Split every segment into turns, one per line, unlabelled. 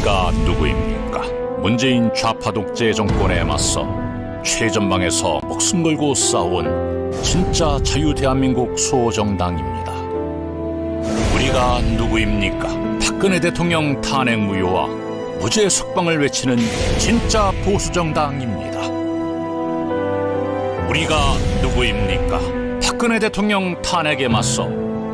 우리가 누구입니까? 문재인 좌파 독재 정권에 맞서 최전방에서 목숨 걸고 싸운 진짜 자유 대한민국 수호정당입니다. 우리가 누구입니까? 박근혜 대통령 탄핵 무효와 무죄 석방을 외치는 진짜 보수정당입니다. 우리가 누구입니까? 박근혜 대통령 탄핵에 맞서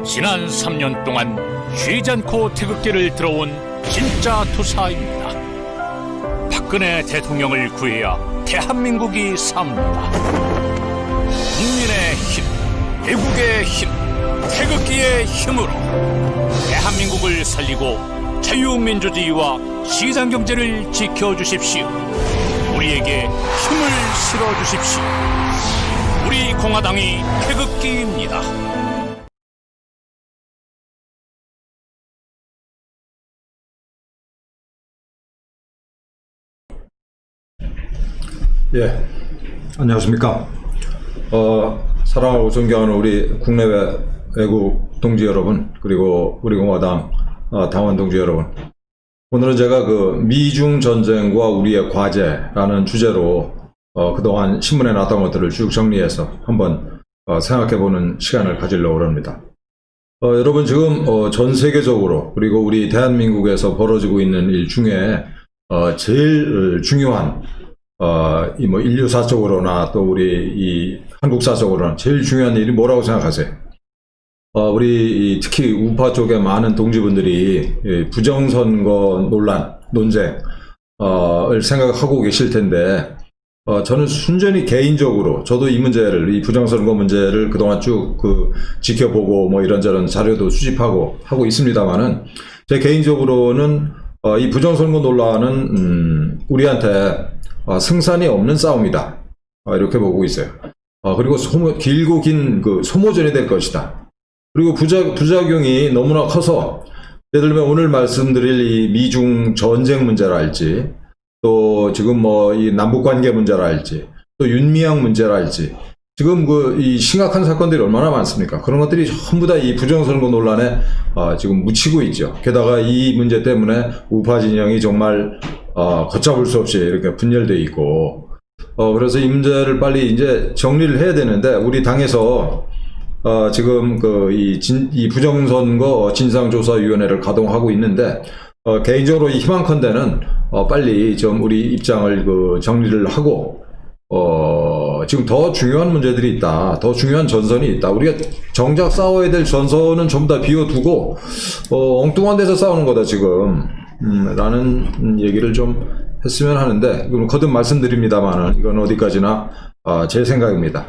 지난 3년 동안 쉬지 않고 태극기를 들어온 진짜 투사입니다. 박근혜 대통령을 구해야 대한민국이 삽니다. 국민의 힘, 애국의 힘, 태극기의 힘으로 대한민국을 살리고 자유민주주의와 시장경제를 지켜주십시오. 우리에게 힘을 실어주십시오. 우리 공화당이 태극기입니다.
예, 안녕하십니까. 사랑하고 존경하는 우리 국내외 외국 동지 여러분, 그리고 우리 공화당 당원 동지 여러분. 오늘은 제가 그 미중 전쟁과 우리의 과제라는 주제로 그동안 신문에 나왔던 것들을 쭉 정리해서 한번 생각해보는 시간을 가지려고 합니다. 여러분, 지금 전 세계적으로 그리고 우리 대한민국에서 벌어지고 있는 일 중에 제일 중요한 뭐 인류사적으로나 또 우리 이 한국사적으로나 제일 중요한 일이 뭐라고 생각하세요? 우리 특히 우파 쪽에 많은 동지분들이 부정선거 논란, 논쟁을 생각하고 계실 텐데, 저는 순전히 개인적으로 저도 이 문제를, 이 부정선거 문제를 그동안 쭉 지켜보고 뭐 이런저런 자료도 수집하고 하고 있습니다만은, 제 개인적으로는 이 부정선거 논란은 우리한테 승산이 없는 싸움이다, 이렇게 보고 있어요. 그리고 길고 긴 소모전이 될 것이다. 그리고 부작용이 너무나 커서, 예를 들면 오늘 말씀드릴 이 미중 전쟁 문제랄지, 또 지금 뭐 이 남북관계 문제랄지, 또 윤미향 문제랄지, 지금 이 심각한 사건들이 얼마나 많습니까? 그런 것들이 전부 다 이 부정선거 논란에 지금 묻히고 있죠. 게다가 이 문제 때문에 우파 진영이 정말 걷잡을 수 없이 이렇게 분열돼 있고, 그래서 이 문제를 빨리 이제 정리를 해야 되는데, 우리 당에서 지금 이 부정선거 진상조사위원회를 가동하고 있는데, 개인적으로 이 희망컨대는 빨리 좀 우리 입장을 정리를 하고, 지금 더 중요한 문제들이 있다, 더 중요한 전선이 있다, 우리가 정작 싸워야 될 전선은 전부 다 비워두고 엉뚱한 데서 싸우는 거다 지금, 라는 얘기를 좀 했으면 하는데, 이건 거듭 말씀드립니다만 이건 어디까지나 제 생각입니다.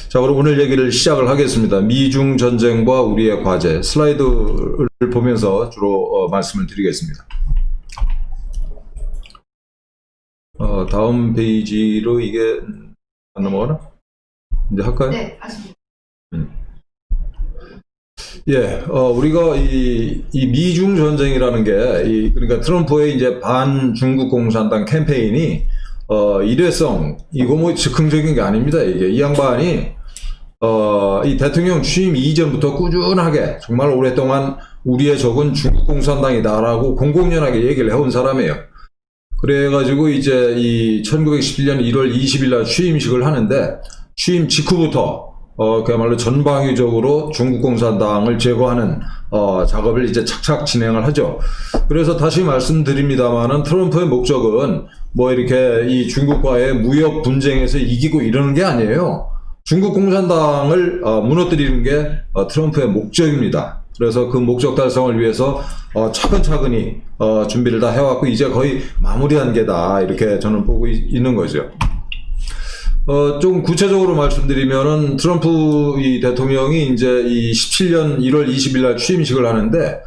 자, 그럼 오늘 얘기를 시작을 하겠습니다. 미중 전쟁과 우리의 과제, 슬라이드를 보면서 주로 말씀을 드리겠습니다. 다음 페이지로 이게 안 넘어가나? 이제 할까요?
네, 하십니다.
예, 우리가 이 미중 전쟁이라는 게, 그러니까 트럼프의 이제 반 중국 공산당 캠페인이 일회성, 이거 뭐 즉흥적인 게 아닙니다. 이게 이 양반이 이 대통령 취임 이전부터 꾸준하게 정말 오랫동안 우리의 적은 중국 공산당이다라고 공공연하게 얘기를 해온 사람이에요. 그래가지고 이제 이 1911년 1월 20일 날 취임식을 하는데, 취임 직후부터 그야말로 전방위적으로 중국 공산당을 제거하는 작업을 이제 착착 진행을 하죠. 그래서 다시 말씀드립니다만은, 트럼프의 목적은 뭐 이렇게 이 중국과의 무역 분쟁에서 이기고 이러는 게 아니에요. 중국 공산당을 무너뜨리는 게 트럼프의 목적입니다. 그래서 그 목적 달성을 위해서 차근차근히 준비를 다 해왔고, 이제 거의 마무리한 게다, 이렇게 저는 보고 있는 거죠. 좀 구체적으로 말씀드리면은, 트럼프 이 대통령이 이제 이 17년 1월 20일 날 취임식을 하는데,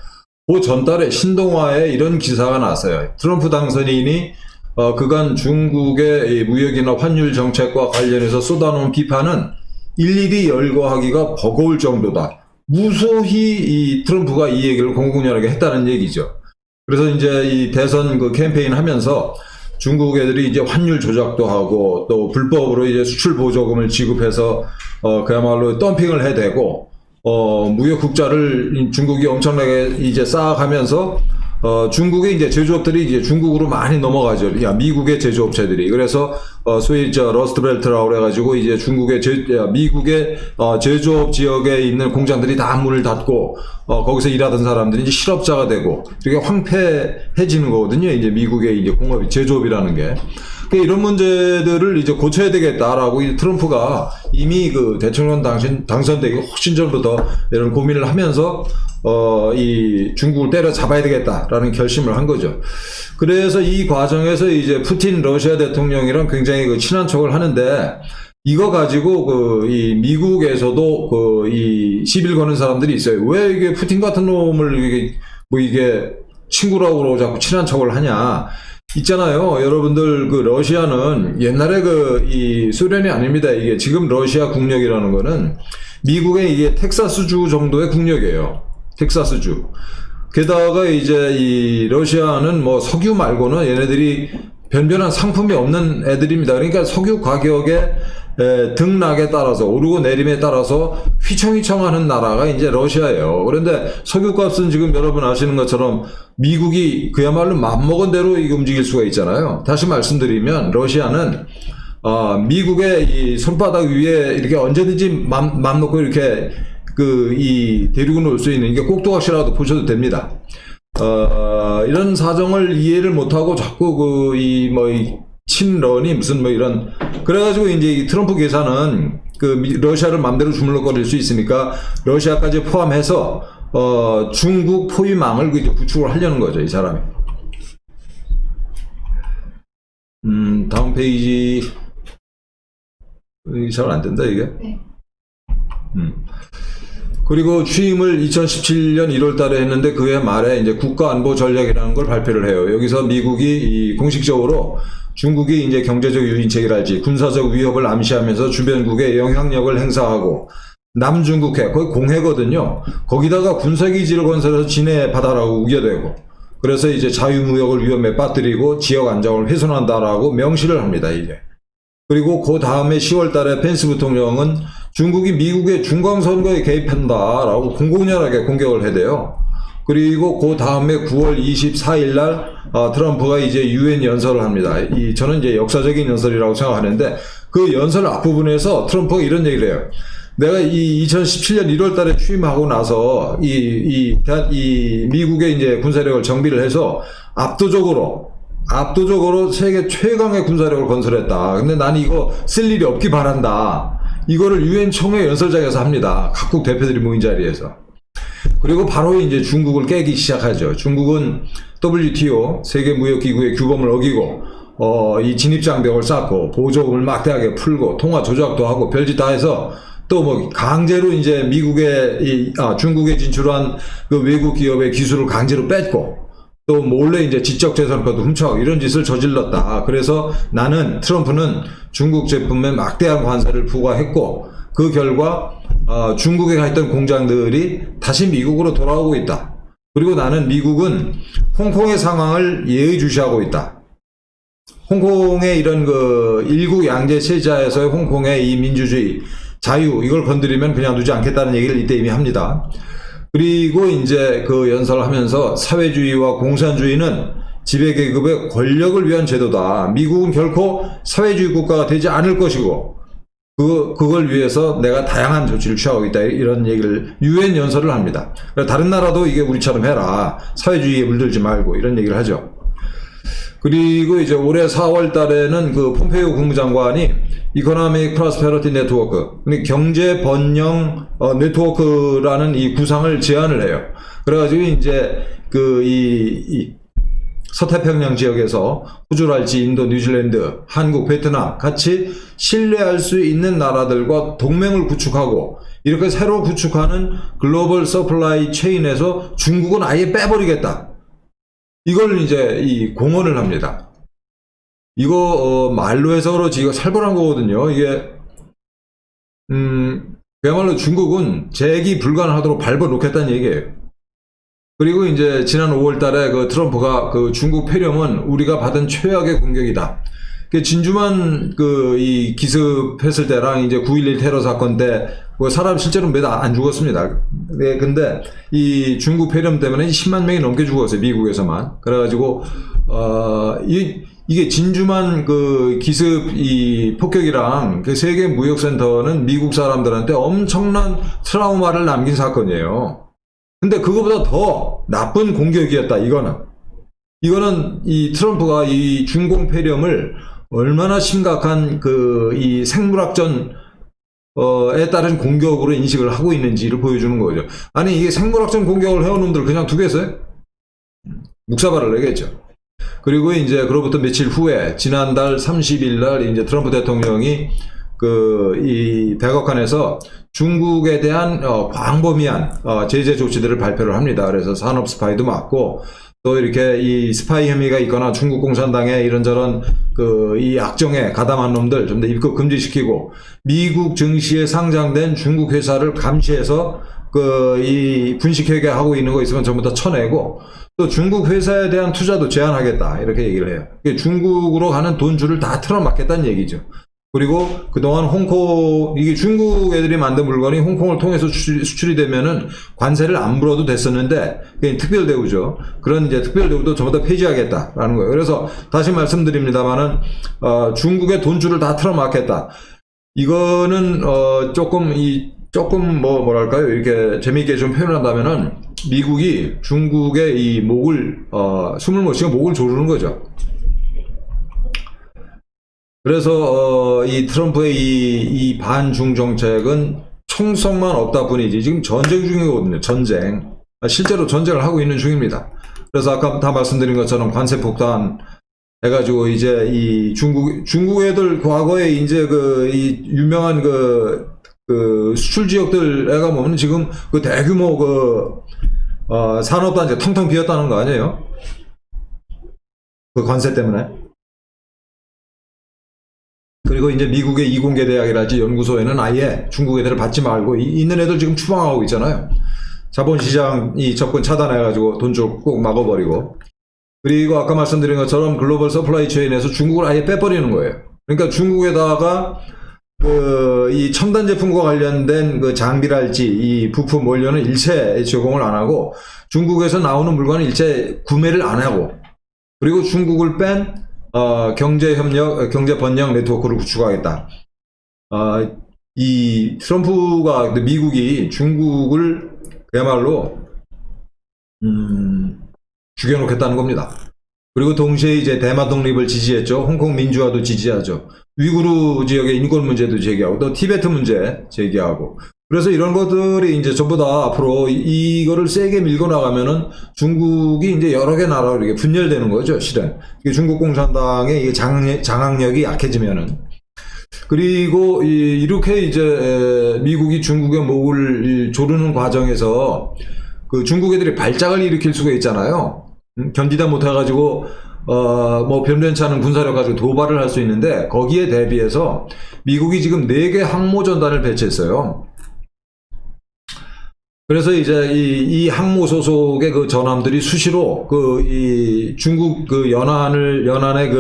그 전달에 신동아에 이런 기사가 났어요. 트럼프 당선인이 그간 중국의 이 무역이나 환율 정책과 관련해서 쏟아놓은 비판은 일일이 열거하기가 버거울 정도다. 무소히 이 트럼프가 이 얘기를 공공연하게 했다는 얘기죠. 그래서 이제 이 대선 캠페인 하면서 중국 애들이 이제 환율 조작도 하고, 또 불법으로 이제 수출 보조금을 지급해서 그야말로 덤핑을 해대고, 무역 국자를 중국이 엄청나게 이제 쌓아가면서 중국의 이제 제조업들이 이제 중국으로 많이 넘어가죠. 미국의 제조업체들이. 그래서 소위 러스트벨트라고 그래가지고 이제 미국의 제조업 지역에 있는 공장들이 다 문을 닫고 거기서 일하던 사람들이 이제 실업자가 되고 되게 황폐해지는 거거든요. 이제 미국의 이제 공업이 제조업이라는 게. 이런 문제들을 이제 고쳐야 되겠다라고 이 트럼프가 이미 그 대통령 당선되기 훨씬 전부터 이런 고민을 하면서 이 중국을 때려잡아야 되겠다라는 결심을 한 거죠. 그래서 이 과정에서 이제 푸틴 러시아 대통령이랑 굉장히 그 친한 척을 하는데 이거 가지고 이 미국에서도 이 시비를 거는 사람들이 있어요. 왜 이게 푸틴 같은 놈을 이게 친구라고 그러고 자꾸 친한 척을 하냐. 있잖아요. 여러분들 그 러시아는 옛날에 이 소련이 아닙니다. 이게 지금 러시아 국력이라는 거는 미국의 이게 텍사스주 정도의 국력이에요. 텍사스주. 게다가 이제 이 러시아는 뭐 석유 말고는 얘네들이 변변한 상품이 없는 애들입니다. 그러니까 석유 가격의 등락에 따라서 오르고 내림에 따라서 휘청휘청하는 나라가 이제 러시아예요. 그런데 석유값은 지금 여러분 아시는 것처럼 미국이 그야말로 맘먹은 대로 이게 움직일 수가 있잖아요. 다시 말씀드리면 러시아는 미국의 이 손바닥 위에 이렇게 언제든지 맘 놓고 이렇게 이 대륙을 놓을 수 있는 이게 꼭두각시라도 보셔도 됩니다. 이런 사정을 이해를 못하고 자꾸 친런이 무슨 이런 그래가지고 이제 이 트럼프 계산은 러시아를 맘대로 주물럭거릴 수 있으니까 러시아까지 포함해서 중국 포위망을 구축을 하려는 거죠, 이 사람이. 다음 페이지. 잘 안 된다 이게.
네.
그리고 취임을 2017년 1월 달에 했는데 그해 말에 이제 국가안보 전략이라는 걸 발표를 해요. 여기서 미국이 공식적으로 중국이 이제 경제적 유인책이랄지 군사적 위협을 암시하면서 주변국에 영향력을 행사하고 남중국해, 거기 공해거든요. 거기다가 군사기지를 건설해서 진해 바다라고 우겨대고 그래서 이제 자유무역을 위험에 빠뜨리고 지역 안정을 훼손한다라고 명시를 합니다, 이게. 그리고 그 다음에 10월 달에 펜스 부통령은 중국이 미국의 중간선거에 개입한다라고 공공연하게 공격을 해대요. 그리고 그 다음에 9월 24일 날 트럼프가 이제 유엔 연설을 합니다. 저는 이제 역사적인 연설이라고 생각하는데 그 연설 앞부분에서 트럼프가 이런 얘기를 해요. 내가 2017년 1월 달에 취임하고 나서 미국의 이제 군사력을 정비를 해서 압도적으로 세계 최강의 군사력을 건설했다. 근데 난 이거 쓸 일이 없기 바란다. 이거를 유엔 총회 연설장에서 합니다. 각국 대표들이 모인 자리에서. 그리고 바로 이제 중국을 깨기 시작하죠. 중국은 WTO 세계무역기구의 규범을 어기고 이 진입장벽을 쌓고 보조금을 막대하게 풀고 통화 조작도 하고 별짓 다 해서 또 뭐 강제로 이제 중국에 진출한 그 외국 기업의 기술을 강제로 뺏고 또 몰래 이제 지적재산권도 훔쳐가고 이런 짓을 저질렀다. 그래서 트럼프는 중국 제품에 막대한 관세를 부과했고 그 결과 중국에 가 있던 공장들이 다시 미국으로 돌아오고 있다. 그리고 나는 미국은 홍콩의 상황을 예의주시하고 있다. 홍콩의 이런 일국 양제 체제에서의 홍콩의 이 민주주의, 자유 이걸 건드리면 그냥 두지 않겠다는 얘기를 이때 이미 합니다. 그리고 이제 그 연설을 하면서 사회주의와 공산주의는 지배계급의 권력을 위한 제도다. 미국은 결코 사회주의 국가가 되지 않을 것이고 그걸 위해서 내가 다양한 조치를 취하고 있다. 이런 얘기를 유엔 연설을 합니다. 다른 나라도 이게 우리처럼 해라. 사회주의에 물들지 말고 이런 얘기를 하죠. 그리고 이제 올해 4월 달에는 그 폼페이오 국무장관이 이코노믹 프로스페러티 네트워크, 경제 번영 네트워크라는 이 구상을 제안을 해요. 그래가지고 이제 이 서태평양 지역에서 호주랄지 인도, 뉴질랜드, 한국, 베트남 같이 신뢰할 수 있는 나라들과 동맹을 구축하고 이렇게 새로 구축하는 글로벌 서플라이 체인에서 중국은 아예 빼버리겠다. 이걸 이제 공언을 합니다. 이거 말로 해서 그렇지 이거 살벌한 거거든요. 이게 그야말로 중국은 재기 불가능하도록 밟아놓겠다는 얘기예요. 그리고 이제 지난 5월 달에 트럼프가 중국 폐렴은 우리가 받은 최악의 공격이다. 진주만 이 기습했을 때랑 이제 9.11 테러 사건 때 사람 실제로 몇 안 죽었습니다. 네, 근데 이 중국 폐렴 때문에 10만 명이 넘게 죽었어요. 미국에서만. 그래가지고 이게 진주만 기습 이 폭격이랑 그 세계 무역센터는 미국 사람들한테 엄청난 트라우마를 남긴 사건이에요. 근데 그거보다 더 나쁜 공격이었다. 이거는 이 트럼프가 이 중공 폐렴을 얼마나 심각한 이 생물학전 에 따른 공격으로 인식을 하고 있는지를 보여주는 거죠. 아니 이게 생물학전 공격을 해온 놈들 그냥 두겠어요? 묵사발을 내겠죠. 그리고 이제 그로부터 며칠 후에 지난달 30일 날 이제 트럼프 대통령이 이 백악관에서 중국에 대한 광범위한 제재 조치들을 발표를 합니다. 그래서 산업 스파이도 막고 또 이렇게 이 스파이 혐의가 있거나 중국 공산당에 이런저런 이 악정에 가담한 놈들 좀 더 입국 금지시키고 미국 증시에 상장된 중국 회사를 감시해서 이 분식회계 하고 있는 거 있으면 전부 다 쳐내고 또 중국 회사에 대한 투자도 제한하겠다 이렇게 얘기를 해요. 중국으로 가는 돈줄을 다 틀어막겠다는 얘기죠. 그리고 그동안 홍콩, 이게 중국 애들이 만든 물건이 홍콩을 통해서 수출이 되면은 관세를 안 물어도 됐었는데, 그게 특별대우죠. 그런 이제 특별대우도 전부 다 폐지하겠다라는 거예요. 그래서 다시 말씀드립니다만은, 중국의 돈줄을 다 틀어막겠다. 이거는, 조금 뭐랄까요. 이렇게 재미있게 좀 표현을 한다면은, 미국이 중국의 이 숨을 못 쉬고 목을 조르는 거죠. 그래서 이 트럼프의 이 반중 정책은 총성만 없다 뿐이지 지금 전쟁 중이거든요. 전쟁. 실제로 전쟁을 하고 있는 중입니다. 그래서 아까 다 말씀드린 것처럼 관세 폭탄 해가지고 이제 이 중국 애들 과거에 이제 이 유명한 수출 지역들 애가 보면 지금 대규모 산업단지 텅텅 비었다는 거 아니에요? 관세 때문에. 그리고 이제 미국의 이공계 대학이랄지 연구소에는 아예 중국 애들을 받지 말고 있는 애들 지금 추방하고 있잖아요. 자본시장 접근 차단해가지고 돈줄 꼭 막아버리고. 그리고 아까 말씀드린 것처럼 글로벌 서플라이 체인에서 중국을 아예 빼버리는 거예요. 그러니까 중국에다가 이 첨단 제품과 관련된 장비랄지 이 부품 원료는 일체 제공을 안 하고 중국에서 나오는 물건은 일체 구매를 안 하고 그리고 중국을 뺀 경제협력, 경제번영 네트워크를 구축하겠다. 이 트럼프가, 미국이 중국을 그야말로, 죽여놓겠다는 겁니다. 그리고 동시에 이제 대만 독립을 지지했죠. 홍콩 민주화도 지지하죠. 위구르 지역의 인권 문제도 제기하고, 또 티베트 문제 제기하고. 그래서 이런 것들이 이제 전부 다 앞으로 이거를 세게 밀고 나가면은 중국이 이제 여러 개 나라로 이렇게 분열되는 거죠, 실은. 중국 공산당의 장악력이 약해지면은. 그리고 이렇게 이제 미국이 중국의 목을 조르는 과정에서 중국 애들이 발작을 일으킬 수가 있잖아요. 견디다 못해가지고 변변치 않은 군사력 가지고 도발을 할 수 있는데 거기에 대비해서 미국이 지금 4개 항모 전단을 배치했어요. 그래서 이제 이 항모 소속의 전함들이 수시로 이 중국 연안의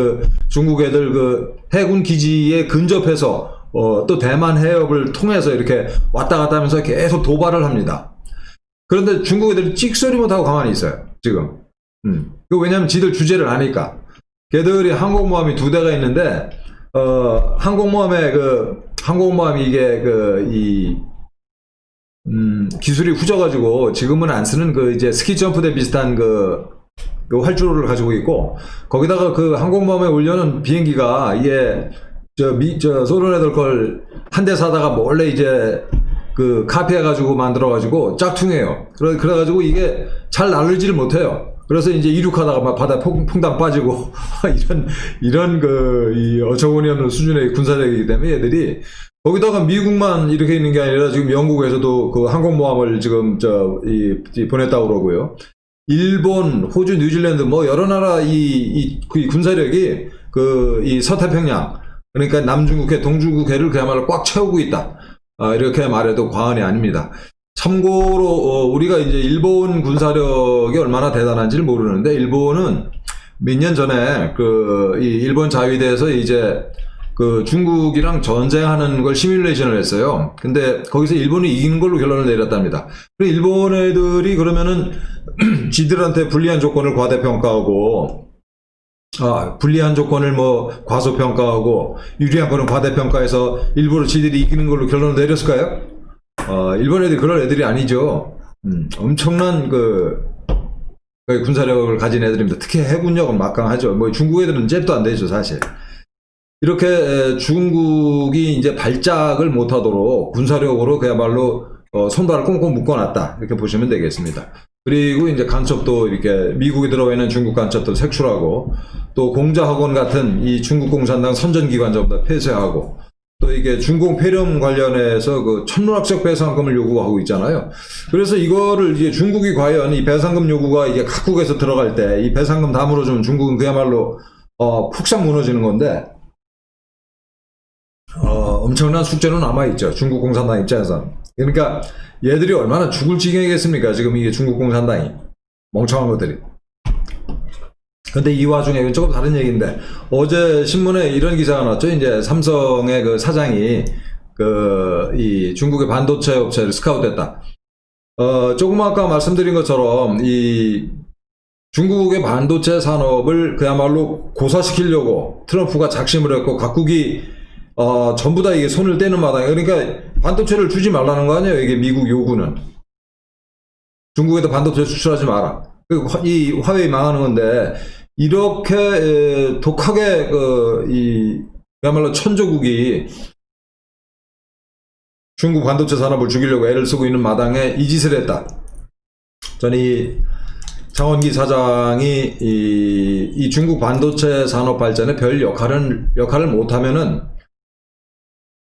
중국 애들 해군 기지에 근접해서 또 대만 해협을 통해서 이렇게 왔다 갔다 하면서 계속 도발을 합니다. 그런데 중국 애들이 찍소리 못하고 가만히 있어요, 지금. 왜냐면 지들 주제를 아니까. 걔들이 항공모함이 2대가 있는데, 항공모함이 이게 기술이 후져가지고 지금은 안 쓰는 이제 스키 점프대 비슷한 활주로를 가지고 있고 거기다가 항공모함에 올려놓은 비행기가 이게 소련 애들 걸 한 대 사다가 몰래 이제 카피해가지고 만들어가지고 짝퉁해요. 그래가지고 이게 잘 날르지를 못해요. 그래서 이제 이륙하다가 막 바다에 퐁당 빠지고 이런 이 어처구니 없는 수준의 군사력이기 때문에 얘들이 거기다가 미국만 이렇게 있는 게 아니라 지금 영국에서도 항공모함을 지금 보냈다고 그러고요. 일본, 호주, 뉴질랜드 여러 나라 이 군사력이 이 서태평양 그러니까 남중국해, 동중국해를 그야말로 꽉 채우고 있다. 이렇게 말해도 과언이 아닙니다. 참고로 우리가 이제 일본 군사력이 얼마나 대단한지를 모르는데 일본은 몇 년 전에 이 일본 자위대에서 이제 그 중국이랑 전쟁하는 걸 시뮬레이션을 했어요. 근데 거기서 일본이 이기는 걸로 결론을 내렸답니다. 그리고 일본 애들이 그러면은 지들한테 불리한 조건을 과대평가하고, 불리한 조건을 뭐 과소평가하고, 유리한 거는 과대평가해서 일부러 지들이 이기는 걸로 결론을 내렸을까요? 일본 애들이 그런 애들이 아니죠. 엄청난 거의 군사력을 가진 애들입니다. 특히 해군력은 막강하죠. 뭐 중국 애들은 잽도 안 되죠, 사실. 이렇게 중국이 이제 발작을 못하도록 군사력으로 그야말로 손발을 꽁꽁 묶어놨다, 이렇게 보시면 되겠습니다. 그리고 이제 간첩도 이렇게 미국에 들어와 있는 중국 간첩도 색출하고, 또 공자학원 같은 이 중국 공산당 선전기관 전부 다 폐쇄하고, 또 이게 중공 폐렴 관련해서 그 천문학적 배상금을 요구하고 있잖아요. 그래서 이거를 이제 중국이 과연 이 배상금 요구가 이게 각국에서 들어갈 때 이 배상금 다 물어주면 중국은 그야말로 푹싹 무너지는 건데, 엄청난 숙제는 남아있죠. 중국 공산당 입장에서는. 그러니까 얘들이 얼마나 죽을 지경이겠습니까? 지금 이게 중국 공산당이. 멍청한 것들이. 근데 이 와중에 이건 조금 다른 얘기인데, 어제 신문에 이런 기사가 나왔죠. 이제 삼성의 그 사장이 이 중국의 반도체 업체를 스카우트했다. 조금 아까 말씀드린 것처럼 이 중국의 반도체 산업을 그야말로 고사시키려고 트럼프가 작심을 했고, 각국이 전부 다 이게 손을 떼는 마당에, 그러니까 반도체를 주지 말라는 거 아니에요. 이게 미국 요구는. 중국에다 반도체 수출하지 마라. 이 화웨이 망하는 건데, 이렇게 독하게 그야말로 천조국이 중국 반도체 산업을 죽이려고 애를 쓰고 있는 마당에 이 짓을 했다. 저는 이 장원기 사장이 이 중국 반도체 산업 발전에 별 역할을 못하면은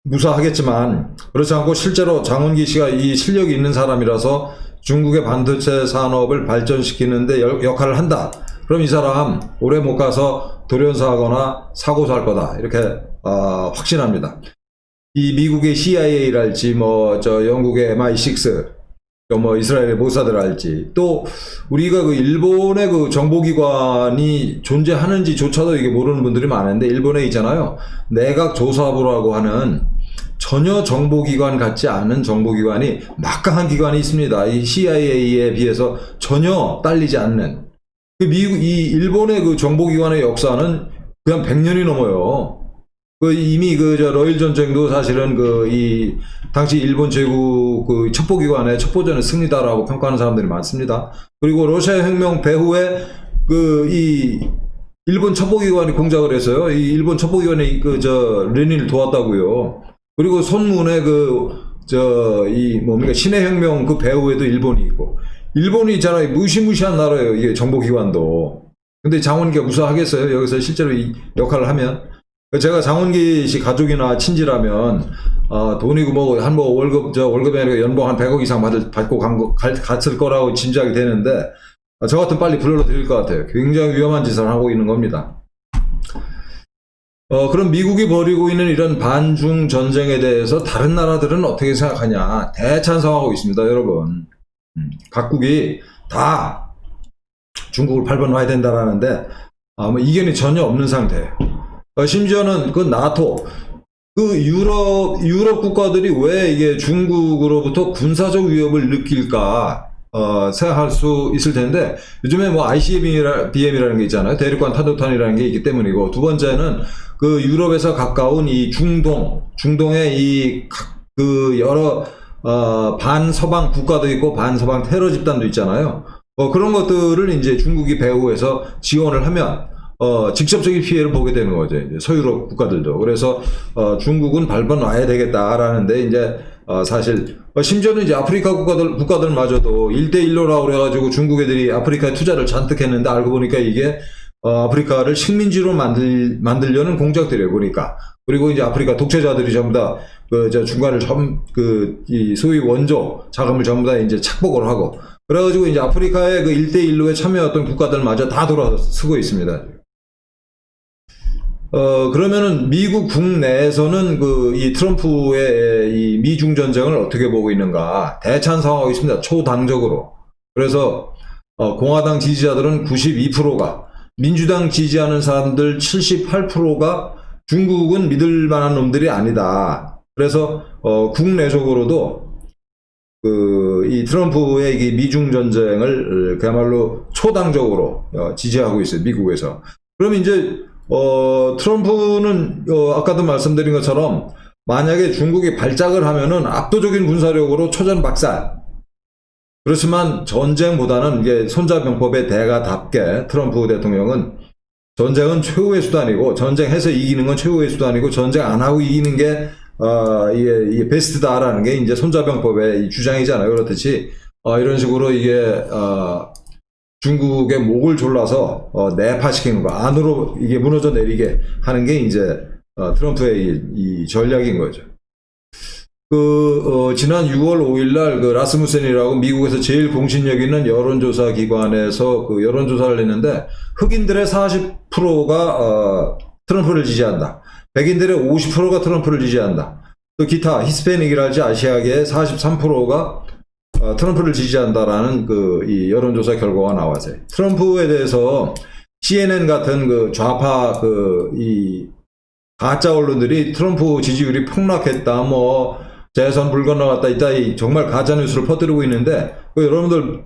무사하겠지만, 그렇지 않고 실제로 장원기 씨가 이 실력이 있는 사람이라서 중국의 반도체 산업을 발전시키는데 역할을 한다. 그럼 이 사람 오래 못 가서 돌연사하거나 사고 살 거다, 이렇게 확신합니다. 이 미국의 CIA랄지 영국의 MI6, 이스라엘의 모사드랄지, 또 우리가 그 일본의 그 정보기관이 존재하는지조차도 이게 모르는 분들이 많은데, 일본에 있잖아요. 내각조사부라고 하는 전혀 정보기관 같지 않은 정보기관이 막강한 기관이 있습니다. 이 CIA에 비해서 전혀 딸리지 않는. 이 일본의 그 정보기관의 역사는 그냥 100년이 넘어요. 이미 러일 전쟁도 사실은 이 당시 일본 제국 첩보기관의 첩보전의 승리다라고 평가하는 사람들이 많습니다. 그리고 러시아 혁명 배후에 이 일본 첩보기관이 공작을 했어요. 이 일본 첩보기관이 레닌을 도왔다고요. 그리고 손문에 신해 혁명 그 배후에도 일본이 있고, 일본이 있잖아요. 무시무시한 나라예요, 이게 정보기관도. 근데 장원기가 무사하겠어요? 여기서 실제로 이 역할을 하면. 제가 장원기 씨 가족이나 친지라면, 돈이고 월급이 아니라 연봉 한 100억 이상 받고 갔을 거라고 짐작이 되는데, 저 같으면 빨리 불러드릴 것 같아요. 굉장히 위험한 짓을 하고 있는 겁니다. 그럼 미국이 벌이고 있는 이런 반중 전쟁에 대해서 다른 나라들은 어떻게 생각하냐? 대찬성하고 있습니다, 여러분. 각국이 다 중국을 밟아놔야 된다라는데, 이견이 전혀 없는 상태예요. 심지어는 나토, 유럽 국가들이 왜 이게 중국으로부터 군사적 위협을 느낄까, 생각할 수 있을 텐데, 요즘에 ICBM이라는 게 있잖아요. 대륙간 탄도탄이라는 게 있기 때문이고, 두 번째는 유럽에서 가까운 이 중동의 여러 반서방 국가도 있고 반서방 테러 집단도 있잖아요. 그런 것들을 이제 중국이 배후에서 지원을 하면 직접적인 피해를 보게 되는 거죠. 이제 서유럽 국가들도. 그래서 중국은 밟아놔야 되겠다라는데, 이제 사실 심지어는 이제 아프리카 국가들마저도 1대1로라고 그래가지고 중국 애들이 아프리카에 투자를 잔뜩 했는데, 알고 보니까 이게 아프리카를 식민지로 만들려는 공작들이에요, 보니까. 그리고 이제 아프리카 독재자들이 전부 다 중간을 이 소위 원조 자금을 전부 다 이제 착복을 하고, 그래가지고 이제 아프리카의 1대1로에 참여했던 국가들마저 다 돌아서고 있습니다. 그러면은 미국 국내에서는 이 트럼프의 이 미중 전쟁을 어떻게 보고 있는가? 대찬성하고 있습니다. 초당적으로. 그래서 공화당 지지자들은 92%가, 민주당 지지하는 사람들 78%가 중국은 믿을 만한 놈들이 아니다. 그래서 국내적으로도 이 트럼프의 이 미중 전쟁을 그야말로 초당적으로 지지하고 있어요. 미국에서. 그럼 이제 트럼프는 아까도 말씀드린 것처럼 만약에 중국이 발작을 하면은 압도적인 군사력으로 초전박살. 그렇지만 전쟁보다는 이게 손자병법의 대가답게 트럼프 대통령은 전쟁은 최후의 수단이고 전쟁해서 이기는 건 최후의 수단이고 전쟁 안 하고 이기는 게 이게 베스트다라는 게 이제 손자병법의 주장이잖아요. 그렇듯이 이런 식으로 이게 중국의 목을 졸라서 내파시키는 거 안으로 이게 무너져 내리게 하는 게 이제 트럼프의 이 전략인 거죠. 지난 6월 5일 날 라스무센이라고 미국에서 제일 공신력 있는 여론조사 기관에서 여론조사를 했는데 흑인들의 40%가 트럼프를 지지한다. 백인들의 50%가 트럼프를 지지한다. 또 기타 히스패닉이랄지 아시아계의 43%가 트럼프를 지지한다라는 이 여론조사 결과가 나왔어요. 트럼프에 대해서 CNN 같은 좌파 이 가짜 언론들이 트럼프 지지율이 폭락했다, 재선 불 건너갔다, 이따 정말 가짜 뉴스를 퍼뜨리고 있는데 여러분들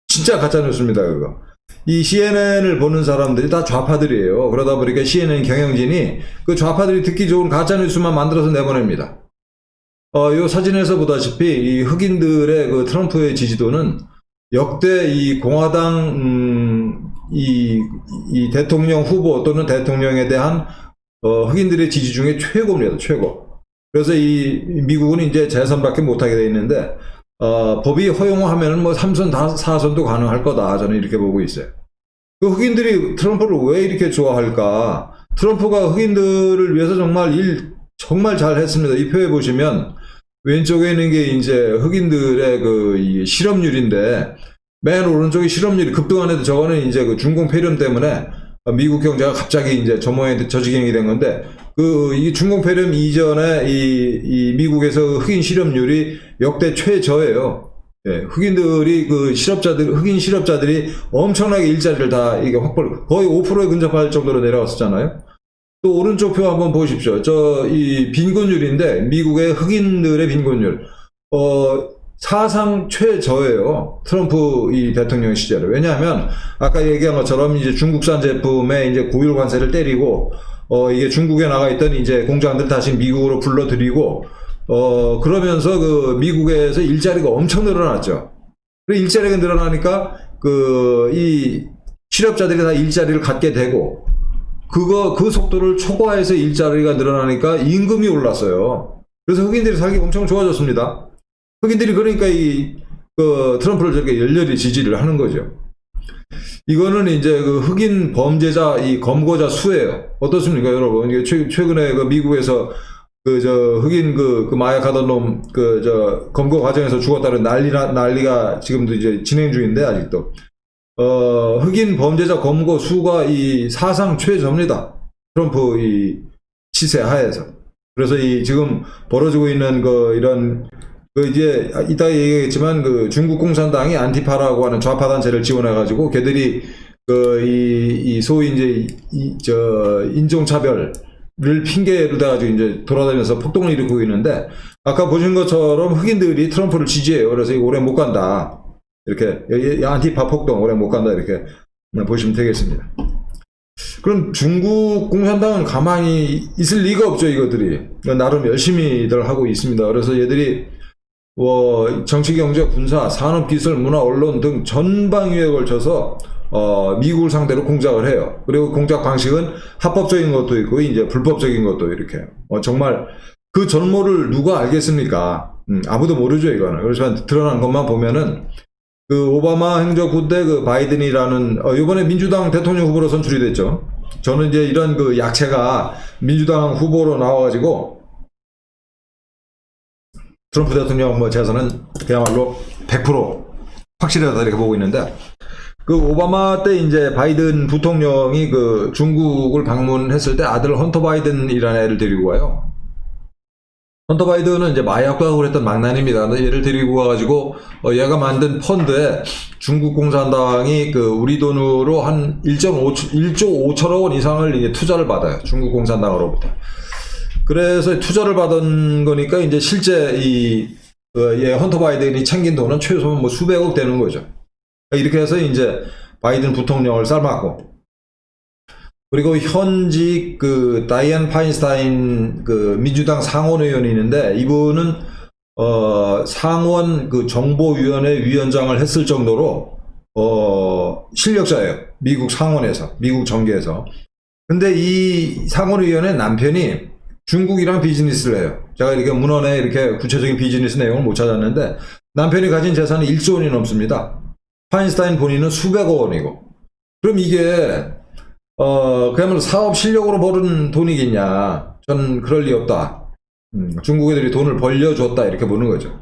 진짜 가짜 뉴스입니다. 그거. 이 CNN을 보는 사람들이 다 좌파들이에요. 그러다 보니까 CNN 경영진이 그 좌파들이 듣기 좋은 가짜 뉴스만 만들어서 내보냅니다. 요 사진에서 보다시피 이 흑인들의 트럼프의 지지도는 역대 이 공화당 이 대통령 후보 또는 대통령에 대한 흑인들의 지지 중에 최고입니다. 최고. 그래서 이 미국은 이제 재선밖에 못하게 돼 있는데 법이 허용하면은 3선 4선도 가능할 거다. 저는 이렇게 보고 있어요. 흑인들이 트럼프를 왜 이렇게 좋아할까? 트럼프가 흑인들을 위해서 정말 정말 잘 했습니다. 이 표에 보시면 왼쪽에 있는 게 이제 흑인들의 이 실업률인데 맨 오른쪽이 실업률이 급등하는데 저거는 이제 중공 폐렴 때문에 미국 경제가 갑자기 이제 저 모양이 저지경이 된 건데 이 중공 폐렴 이전에 이 미국에서 흑인 실업률이 역대 최저예요. 예, 흑인들이 흑인 실업자들이 엄청나게 일자리를 다 이게 확보를 거의 5%에 근접할 정도로 내려왔었잖아요. 또 오른쪽 표 한번 보십시오. 이 빈곤율인데 미국의 흑인들의 빈곤율 사상 최저예요. 트럼프 이 대통령 시절에. 왜냐하면 아까 얘기한 것처럼 이제 중국산 제품에 이제 고율 관세를 때리고 이게 중국에 나가 있던 이제 공장들 다시 미국으로 불러들이고 그러면서 미국에서 일자리가 엄청 늘어났죠. 그리고 일자리가 늘어나니까 이 실업자들이 다 일자리를 갖게 되고 그 속도를 초과해서 일자리가 늘어나니까 임금이 올랐어요. 그래서 흑인들이 살기 엄청 좋아졌습니다. 흑인들이 그러니까 트럼프를 저렇게 열렬히 지지를 하는 거죠. 이거는 이제 흑인 범죄자 이 검거자 수예요. 어떻습니까, 여러분? 이게 최근에 미국에서 흑인 마약하던 놈 검거 과정에서 죽었다는 난리가 지금도 이제 진행 중인데 아직도 흑인 범죄자 검거 수가 이 사상 최저입니다. 트럼프 이 치세 하에서. 그래서 지금 벌어지고 있는 이런 이제 이따 얘기하겠지만 중국 공산당이 안티파라고 하는 좌파 단체를 지원해가지고 걔들이 이 소위 이제 인종차별을 핑계로 대가지고 이제 돌아다니면서 폭동을 일으키고 있는데 아까 보신 것처럼 흑인들이 트럼프를 지지해요. 그래서 이거 오래 못 간다. 이렇게 안티파 폭동 오래 못 간다 이렇게 보시면 되겠습니다. 그럼 중국 공산당은 가만히 있을 리가 없죠. 이것들이 나름 열심히들 하고 있습니다. 그래서 얘들이 정치, 경제, 군사, 산업, 기술, 문화, 언론 등 전방위에 걸쳐서 미국을 상대로 공작을 해요. 그리고 공작 방식은 합법적인 것도 있고 이제 불법적인 것도 이렇게 정말 그 전모를 누가 알겠습니까? 아무도 모르죠 이거는. 그렇지만 드러난 것만 보면은 오바마 행정부 때 바이든이라는 이번에 민주당 대통령 후보로 선출이 됐죠. 저는 이제 이런 약체가 민주당 후보로 나와가지고 트럼프 대통령 재선은 그야말로 100% 확실하다 이렇게 보고 있는데 오바마 때 이제 바이든 부통령이 중국을 방문했을 때 아들 헌터 바이든이라는 애를 데리고 와요. 헌터 바이든은 이제 마약도 하고 그랬던 망나니입니다. 근데 얘를 데리고 가가지고 얘가 만든 펀드에 중국 공산당이 그 우리 돈으로 한 1조 5천억 원 이상을 이제 투자를 받아요. 중국 공산당으로부터. 그래서 투자를 받은 거니까 이제 실제 얘 헌터 바이든이 챙긴 돈은 최소 뭐 수백억 되는 거죠. 이렇게 해서 이제 바이든 부통령을 삶았고, 그리고 현직 그 다이안 파인스타인 그 민주당 상원 의원이 있는데, 이분은 상원 그 정보위원회 위원장을 했을 정도로 실력자예요. 미국 상원에서, 미국 정계에서. 근데 이 상원 의원의 남편이 중국이랑 비즈니스를 해요. 제가 이렇게 문헌에 이렇게 구체적인 비즈니스 내용을 못 찾았는데, 남편이 가진 재산이 1조 원이 넘습니다. 파인스타인 본인은 수백억 원이고. 그럼 이게 그야말로 사업 실력으로 벌은 돈이겠냐? 전 그럴 리 없다. 중국 애들이 돈을 벌려줬다, 이렇게 보는 거죠.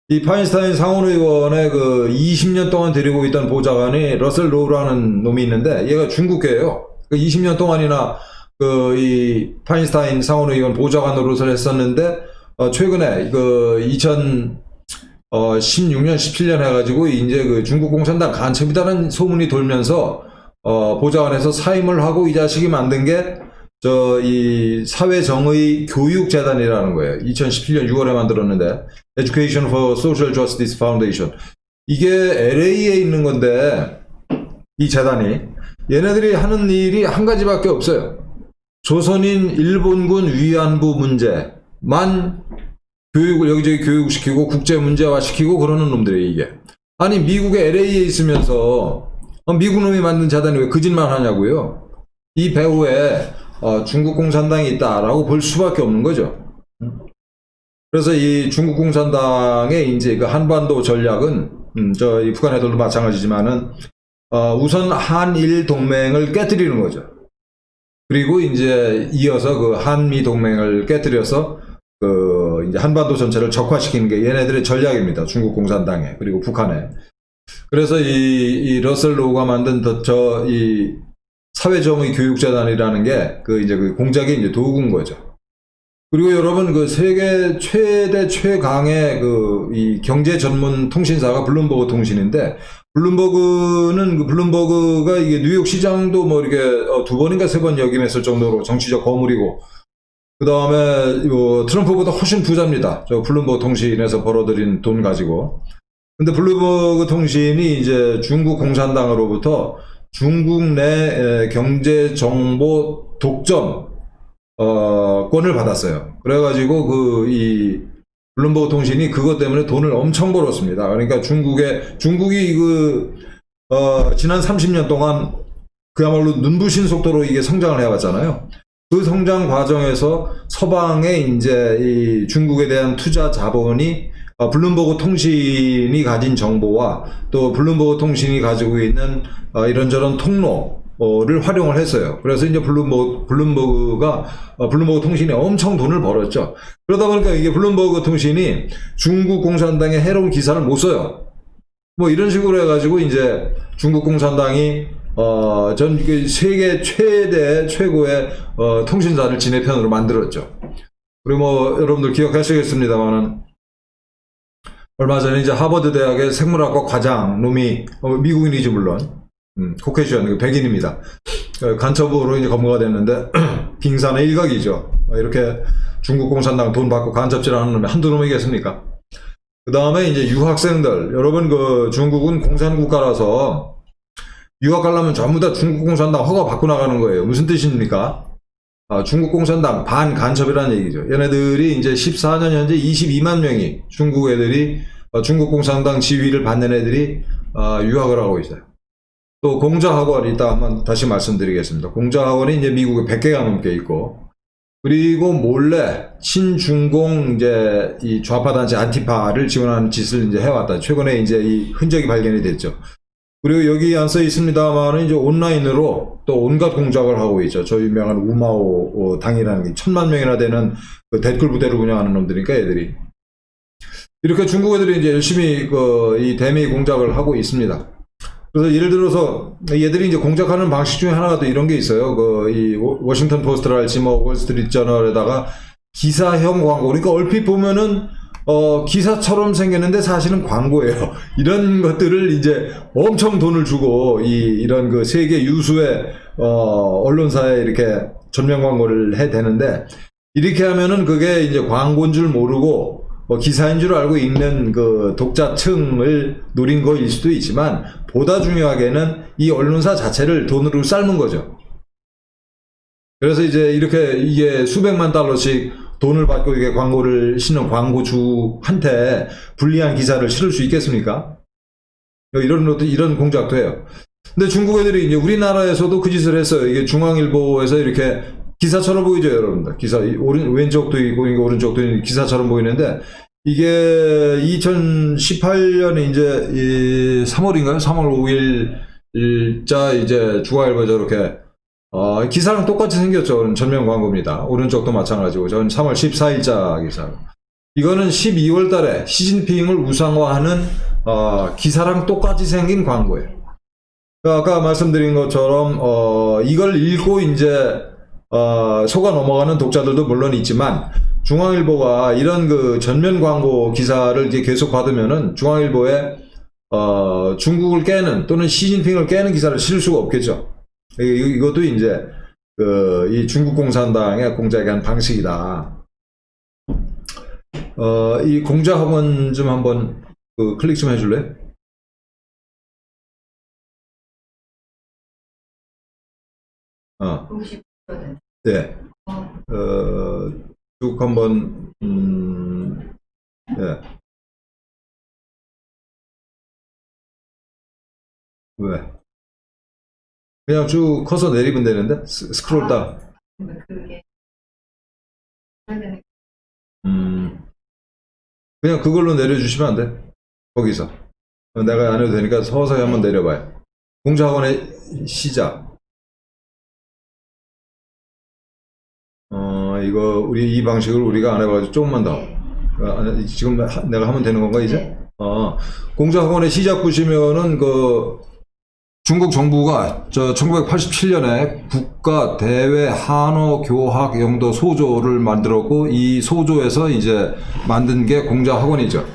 이 파인스타인 상원의원의 그 20년 동안 데리고 있던 보좌관이 러셀 로우라는 놈이 있는데, 얘가 중국계예요. 그 20년 동안이나 이 파인스타인 상원의원 보좌관 노릇을 했었는데, 최근에 그 2016년, 17년 해가지고 이제 그 중국 공산당 간첩이다는 소문이 돌면서 보좌관에서 사임을 하고 이 자식이 만든 게 이 사회정의 교육재단이라는 거예요. 2017년 6월에 만들었는데, Education for Social Justice Foundation. 이게 LA에 있는 건데, 이 재단이 얘네들이 하는 일이 한 가지밖에 없어요. 조선인 일본군 위안부 문제만 교육을 여기저기 교육시키고 국제 문제화 시키고 그러는 놈들이에요, 이게. 아니, 미국의 LA에 있으면서 미국 놈이 만든 재단이 왜 그 짓만 하냐고요. 이 배후에 중국 공산당이 있다라고 볼 수밖에 없는 거죠. 그래서 이 중국 공산당의 이제 그 한반도 전략은 이 북한 애들도 마찬가지지만은 우선 한일 동맹을 깨뜨리는 거죠. 그리고 이제 이어서 그 한미 동맹을 깨뜨려서 이제 한반도 전체를 적화시키는 게 얘네들의 전략입니다. 중국 공산당에, 그리고 북한에. 그래서 이 러셀 로우가 만든 이 사회정의 교육재단이라는 게 이제 그 공작의 이제 도구인 거죠. 그리고 여러분, 그 세계 최대 최강의 이 경제 전문 통신사가 블룸버그 통신인데, 블룸버그가 이게 뉴욕 시장도 뭐 이렇게 2번인가 3번 역임했을 정도로 정치적 거물이고, 그 다음에 트럼프보다 훨씬 부자입니다. 저 블룸버그 통신에서 벌어들인 돈 가지고. 근데 블룸버그 통신이 이제 중국 공산당으로부터 중국 내 경제 정보 독점 권을 받았어요. 그래가지고 이 블룸버그 통신이 그것 때문에 돈을 엄청 벌었습니다. 그러니까 중국이 지난 30년 동안 그야말로 눈부신 속도로 이게 성장을 해왔잖아요. 그 성장 과정에서 서방에 이제 이 중국에 대한 투자 자본이 블룸버그 통신이 가진 정보와 또 블룸버그 통신이 가지고 있는 이런저런 통로를 활용을 했어요. 그래서 이제 블룸버그 통신이 엄청 돈을 벌었죠. 그러다 보니까 이게 블룸버그 통신이 중국 공산당의 해로운 기사를 못 써요. 뭐 이런 식으로 해가지고 이제 중국 공산당이 전 세계 최고의 통신사를 지네 편으로 만들었죠. 그리고 뭐 여러분들 기억하시겠습니다만은, 얼마 전에 이제 하버드 대학의 생물학과 과장 놈이 미국인이죠, 물론. 코케이션, 백인입니다. 간첩으로 이제 검거가 됐는데 빙산의 일각이죠. 이렇게 중국 공산당 돈 받고 간첩질하는 놈이 한두 놈이겠습니까? 그 다음에 이제 유학생들, 여러분 중국은 공산국가라서 유학 가려면 전부 다 중국 공산당 허가 받고 나가는 거예요. 무슨 뜻입니까? 중국 공산당 반간첩이라는 얘기죠. 얘네들이 이제 14년 현재 22만 명이 중국 애들이 중국 공산당 지위를 받는 애들이 유학을 하고 있어요. 또 공자학원이 이따 한번 다시 말씀드리겠습니다. 공자학원이 이제 미국에 100개가 넘게 있고, 그리고 몰래 친중공 이제 이 좌파 단체 안티파를 지원하는 짓을 이제 해왔다. 최근에 이제 이 흔적이 발견이 됐죠. 그리고 여기 안 써 있습니다만 이제 온라인으로 또 온갖 공작을 하고 있죠. 저 유명한 우마오 당이라는 게 1000만 명이나 되는 그 댓글 부대를 운영하는 놈들이니까 애들이. 이렇게 중국 애들이 이제 열심히 이 대미 공작을 하고 있습니다. 그래서 예를 들어서 얘들이 이제 공작하는 방식 중에 하나가 또 이런 게 있어요. 이 워싱턴 포스트랄지 뭐 월스트리트 저널에다가 기사형 광고. 그러니까 얼핏 보면은 기사처럼 생겼는데 사실은 광고예요. 이런 것들을 이제 엄청 돈을 주고 이런 그 세계 유수의 언론사에 이렇게 전면 광고를 해대는데, 이렇게 하면은 그게 이제 광고인 줄 모르고 기사인 줄 알고 읽는 그 독자층을 노린 거일 수도 있지만, 보다 중요하게는 이 언론사 자체를 돈으로 삶은 거죠. 그래서 이제 이렇게 이게 수백만 달러씩 돈을 받고 이게 광고를 실는 광고주한테 불리한 기사를 실을 수 있겠습니까? 이런 공작도 해요. 근데 중국 애들이 이제 우리나라에서도 그 짓을 했어요. 이게 중앙일보에서 이렇게 기사처럼 보이죠, 여러분들. 기사, 왼쪽도 있고, 오른쪽도 있는 기사처럼 보이는데, 이게 2018년에 이제 3월인가요? 3월 5일자 이제 중앙일보 저렇게 기사랑 똑같이 생겼죠. 전면 광고입니다. 오른쪽도 마찬가지고. 전 3월 14일자 기사. 이거는 12월 달에 시진핑을 우상화하는 기사랑 똑같이 생긴 광고예요. 그러니까 아까 말씀드린 것처럼 이걸 읽고 이제 속아 넘어가는 독자들도 물론 있지만, 중앙일보가 이런 그 전면 광고 기사를 이제 계속 받으면은 중앙일보에 중국을 깨는 또는 시진핑을 깨는 기사를 실을 수가 없겠죠. 이것도 이제 이 중국 공산당의 공작의 한 방식이다. 이 공작학원 좀 한번 클릭 좀 해줄래? 네. 쭉 한번, 예. 왜? 그냥 쭉 커서 내리면 되는데? 스크롤 다운. 그냥 그걸로 내려주시면 안 돼? 거기서. 내가 안 해도 되니까 서서히 한번 내려봐요. 공작학원의 시작. 이거, 이 방식을 우리가 안 해봐가지고 조금만 더. 지금 내가 하면 되는 건가, 이제? 공작학원의 시작 보시면은, 중국 정부가 1987년에 국가 대외 한어 교학 영도 소조를 만들었고, 이 소조에서 이제 만든 게 공작학원이죠.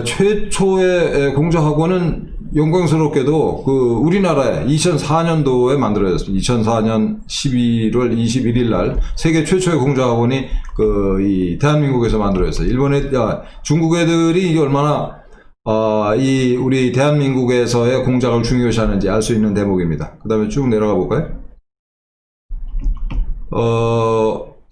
최초의 공작학원은 영광스럽게도 우리나라에 2004년도에 만들어졌습니다. 2004년 11월 21일 날 세계 최초의 공작학원이 이 대한민국에서 만들어졌어요. 중국 애들이 이게 얼마나 우리 대한민국에서의 공작을 중요시하는지 알 수 있는 대목입니다. 그 다음에 쭉 내려가 볼까요?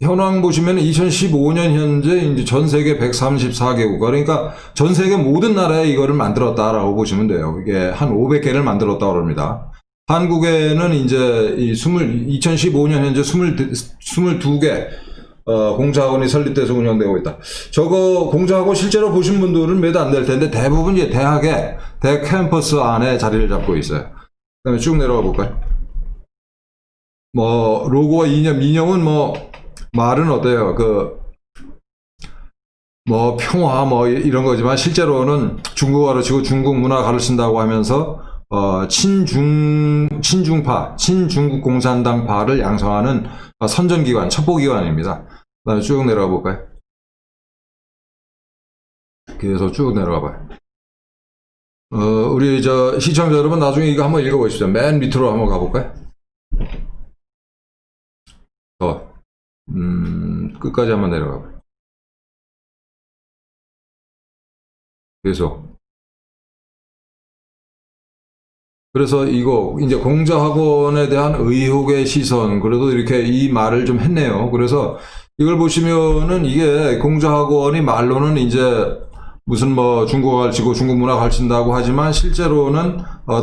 현황 보시면 2015년 현재 이제 전 세계 134개국가, 그러니까 전 세계 모든 나라에 이거를 만들었다라고 보시면 돼요. 이게 한 500개를 만들었다고 합니다. 한국에는 이제 2015년 현재 22개 공작학원이 설립돼서 운영되고 있다. 저거 공작학원 실제로 보신 분들은 몇 안 될 텐데 대부분 이제 대 캠퍼스 안에 자리를 잡고 있어요. 그 다음에 쭉 내려가 볼까요? 로고와 인형은 말은 어때요? 평화 이런 거지만 실제로는 중국어 가르치고 중국 문화 가르친다고 하면서 친중파, 친중국 공산당파를 양성하는 선전기관, 첩보기관입니다. 그 다음에 쭉 내려가 볼까요? 계속 쭉 내려가 봐요. 우리 시청자 여러분 나중에 이거 한번 읽어보십시오. 맨 밑으로 한번 가볼까요? 끝까지 한번 내려가 봐요. 계속. 그래서 이거 이제 공작학원에 대한 의혹의 시선, 그래도 이렇게 이 말을 좀 했네요. 그래서 이걸 보시면은 이게 공작학원이 말로는 이제 무슨 중국어 가르치고 중국 문화 가르친다고 하지만 실제로는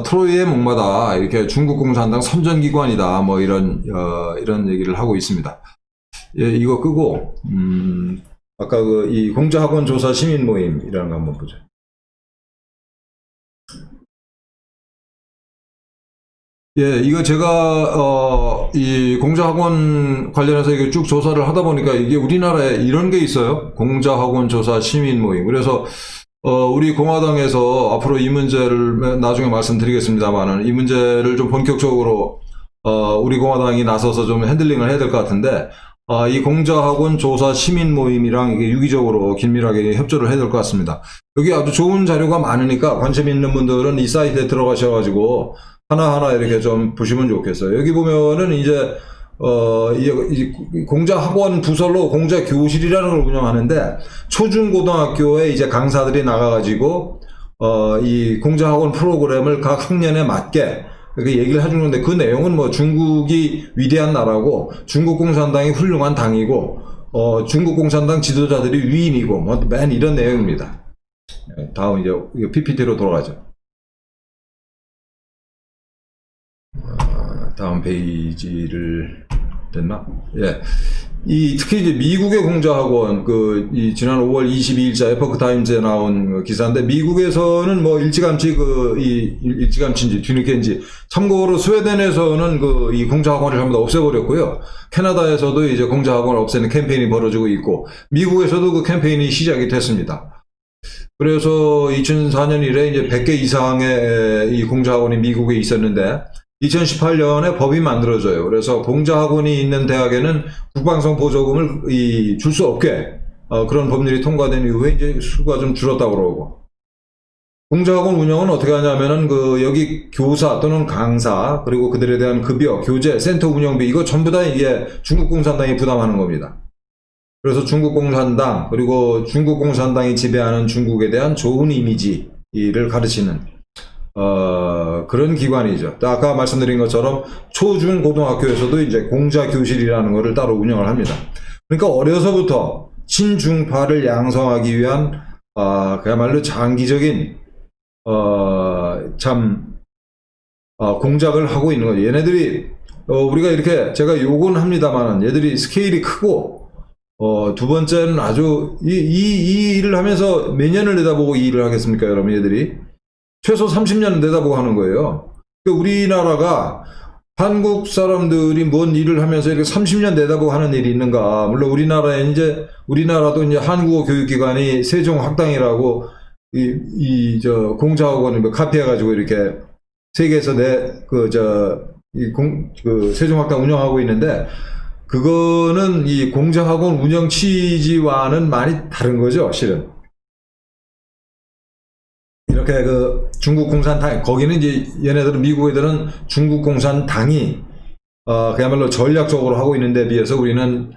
트로이의 목마다 이렇게 중국 공산당 선전기관이다, 이런 얘기를 하고 있습니다. 예, 이거 끄고 아까 이 공작학원 조사 시민 모임이라는 거 한번 보죠. 예, 이거 제가 이 공작학원 관련해서 이게 쭉 조사를 하다 보니까 이게 우리나라에 이런 게 있어요. 공작학원 조사 시민 모임. 그래서 우리 공화당에서 앞으로 이 문제를 나중에 말씀드리겠습니다만은 이 문제를 좀 본격적으로 우리 공화당이 나서서 좀 핸들링을 해야 될 것 같은데, 이 공자학원 조사 시민 모임이랑 이게 유기적으로 긴밀하게 협조를 해야 될 것 같습니다. 여기 아주 좋은 자료가 많으니까 관심 있는 분들은 이 사이트에 들어가셔가지고 하나하나 이렇게 좀 보시면 좋겠어요. 여기 보면은 이제 이 공자학원 부설로 공자교실이라는 걸 운영하는데 초중고등학교에 이제 강사들이 나가가지고 이 공자학원 프로그램을 각 학년에 맞게 이렇게 얘기를 해주는데 그 내용은 뭐 중국이 위대한 나라고 중국 공산당이 훌륭한 당이고 중국 공산당 지도자들이 위인이고 뭐 맨 이런 내용입니다. 다음 이제 PPT로 돌아가죠. 다음 페이지를 됐나? 예. 특히 이제 미국의 공자학원, 지난 5월 22일자 에포크 타임즈에 나온 기사인데, 미국에서는 뭐 일찌감치인지 뒤늦게인지, 참고로 스웨덴에서는 이 공자학원을 전부 다 없애버렸고요. 캐나다에서도 이제 공자학원을 없애는 캠페인이 벌어지고 있고, 미국에서도 그 캠페인이 시작이 됐습니다. 그래서 2004년 이래 이제 100개 이상의 이 공자학원이 미국에 있었는데, 2018년에 법이 만들어져요. 그래서 공자학원이 있는 대학에는 국방성 보조금을 줄 수 없게 그런 법률이 통과된 이후에 이제 수가 좀 줄었다고 그러고. 공자학원 운영은 어떻게 하냐면은 여기 교사 또는 강사 그리고 그들에 대한 급여, 교재, 센터 운영비 이거 전부 다 이게 중국 공산당이 부담하는 겁니다. 그래서 중국 공산당 그리고 중국 공산당이 지배하는 중국에 대한 좋은 이미지를 가르치는 그런 기관이죠. 아까 말씀드린 것처럼 초중 고등학교에서도 이제 공자교실이라는 것을 따로 운영을 합니다. 그러니까 어려서부터 친중파를 양성하기 위한 그야말로 장기적인 공작을 하고 있는 거죠. 얘네들이 우리가 이렇게 제가 욕은 합니다만 얘들이 스케일이 크고 두 번째는 아주 이 일을 하면서 몇 년을 내다보고 이 일을 하겠습니까, 여러분? 얘들이 최소 30년 내다보고 하는 거예요. 우리나라가 한국 사람들이 뭔 일을 하면서 이렇게 30년 내다보고 하는 일이 있는가? 물론 우리나라도 이제 한국어 교육기관이 세종학당이라고 공자학원을 카피해가지고 이렇게 세계에서 세종학당 운영하고 있는데 그거는 이 공자학원 운영 취지와는 많이 다른 거죠, 실은. 이렇게 중국 공산당, 거기는 이제 얘네들은, 미국 애들은 중국 공산당이, 그야말로 전략적으로 하고 있는 데 비해서 우리는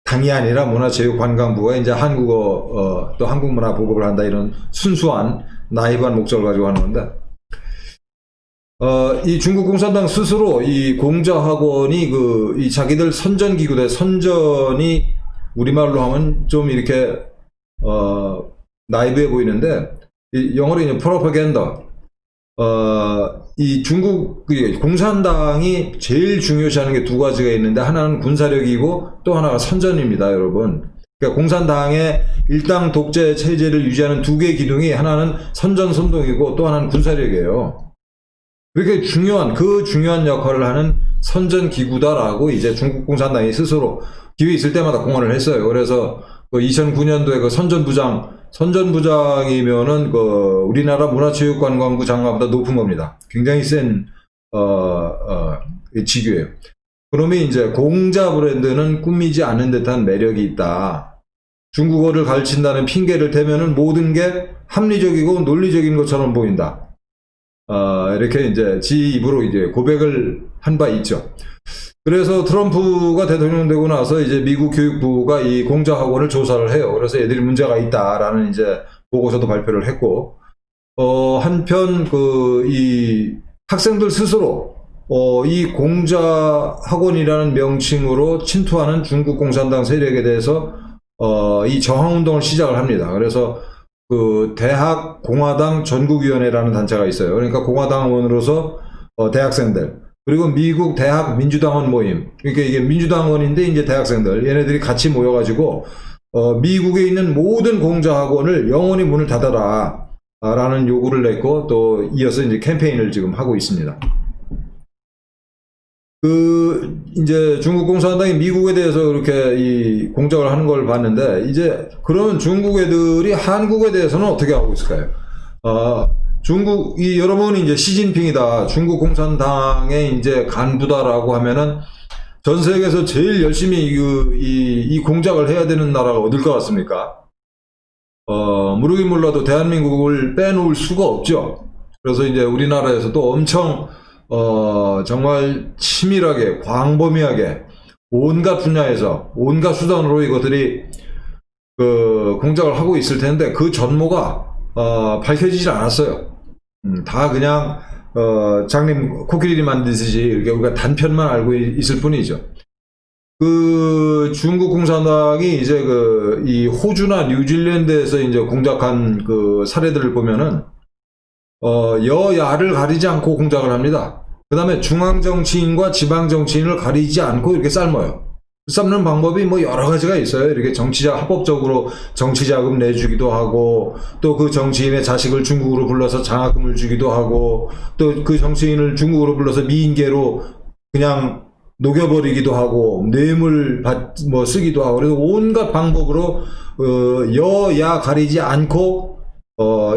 당이 아니라 문화체육관광부가 이제 한국어, 또 한국문화 보급을 한다 이런 순수한, 나이브한 목적을 가지고 하는 건데, 이 중국 공산당 스스로 이 공자학원이 이 자기들 선전기구대, 선전이 우리말로 하면 좀 이렇게, 나이브해 보이는데, 영어로 이제 프로파간다. 이 중국 공산당이 제일 중요시하는 게 두 가지가 있는데 하나는 군사력이고 또 하나가 선전입니다, 여러분. 그러니까 공산당의 일당 독재 체제를 유지하는 두 개의 기둥이 하나는 선전 선동이고 또 하나는 군사력이에요. 그렇게 중요한 역할을 하는 선전 기구다라고 이제 중국 공산당이 스스로 기회 있을 때마다 공언을 했어요. 그래서 2009년도에 선전부장이면은 우리나라 문화체육관광부 장관보다 높은 겁니다. 굉장히 센 직위예요. 그러면 이제 공자 브랜드는 꾸미지 않은 듯한 매력이 있다. 중국어를 가르친다는 핑계를 대면은 모든 게 합리적이고 논리적인 것처럼 보인다. 이렇게 이제 지 입으로 이제 고백을 한 바 있죠. 그래서 트럼프가 대통령 되고 나서 이제 미국 교육부가 이 공자학원을 조사를 해요. 그래서 애들이 문제가 있다라는 이제 보고서도 발표를 했고, 한편 이 학생들 스스로 이 공자학원이라는 명칭으로 침투하는 중국 공산당 세력에 대해서 이 저항운동을 시작을 합니다. 그래서 대학 공화당 전국위원회라는 단체가 있어요. 그러니까 공화당원으로서 대학생들, 그리고 미국 대학 민주당원 모임. 그러니까 이게 민주당원인데 이제 대학생들, 얘네들이 같이 모여가지고 미국에 있는 모든 공자학원을 영원히 문을 닫아라 라는 요구를 냈고, 또 이어서 이제 캠페인을 지금 하고 있습니다. 이제 중국 공산당이 미국에 대해서 그렇게 이 공작을 하는 걸 봤는데, 이제 그러면 중국 애들이 한국에 대해서는 어떻게 하고 있을까요? 여러분이 이제 시진핑이다, 중국 공산당의 이제 간부다라고 하면은 전 세계에서 제일 열심히 이 공작을 해야 되는 나라가 어딜 것 같습니까? 모르긴 몰라도 대한민국을 빼놓을 수가 없죠. 그래서 이제 우리나라에서도 엄청 정말 치밀하게 광범위하게 온갖 분야에서 온갖 수단으로 이것들이 그 공작을 하고 있을 텐데 그 전모가 밝혀지질 않았어요. 다 그냥 장님 코끼리 만드듯이 이렇게 우리가 단편만 알고 있을 뿐이죠. 그 중국 공산당이 이제 이 호주나 뉴질랜드에서 이제 공작한 그 사례들을 보면은 여야를 가리지 않고 공작을 합니다. 그 다음에 중앙 정치인과 지방 정치인을 가리지 않고 이렇게 삶아요. 삶는 방법이 뭐 여러 가지가 있어요. 이렇게 합법적으로 정치 자금 내주기도 하고, 또 그 정치인의 자식을 중국으로 불러서 장학금을 주기도 하고, 또 그 정치인을 중국으로 불러서 미인계로 그냥 녹여버리기도 하고, 뇌물 쓰기도 하고, 그래서 온갖 방법으로 여야 가리지 않고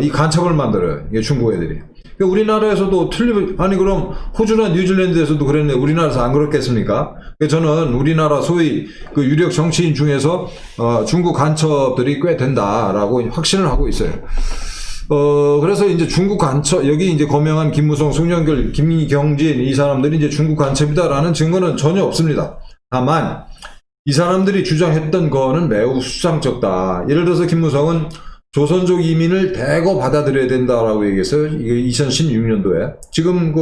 이 간첩을 만들어요. 이게 중국 애들이. 우리나라에서도 아니 그럼 호주나 뉴질랜드에서도 그랬는데 우리나라에서 안 그렇겠습니까? 저는 우리나라 소위 그 유력 정치인 중에서 중국 간첩들이 꽤 된다라고 확신을 하고 있어요. 그래서 이제 중국 간첩, 여기 이제 거명한 김무성, 송영길, 김경진 이 사람들이 이제 중국 간첩이다라는 증거는 전혀 없습니다. 다만 이 사람들이 주장했던 거는 매우 수상쩍다. 예를 들어서 김무성은 조선족 이민을 대거 받아들여야 된다라고 얘기했어요. 이게 2016년도에. 지금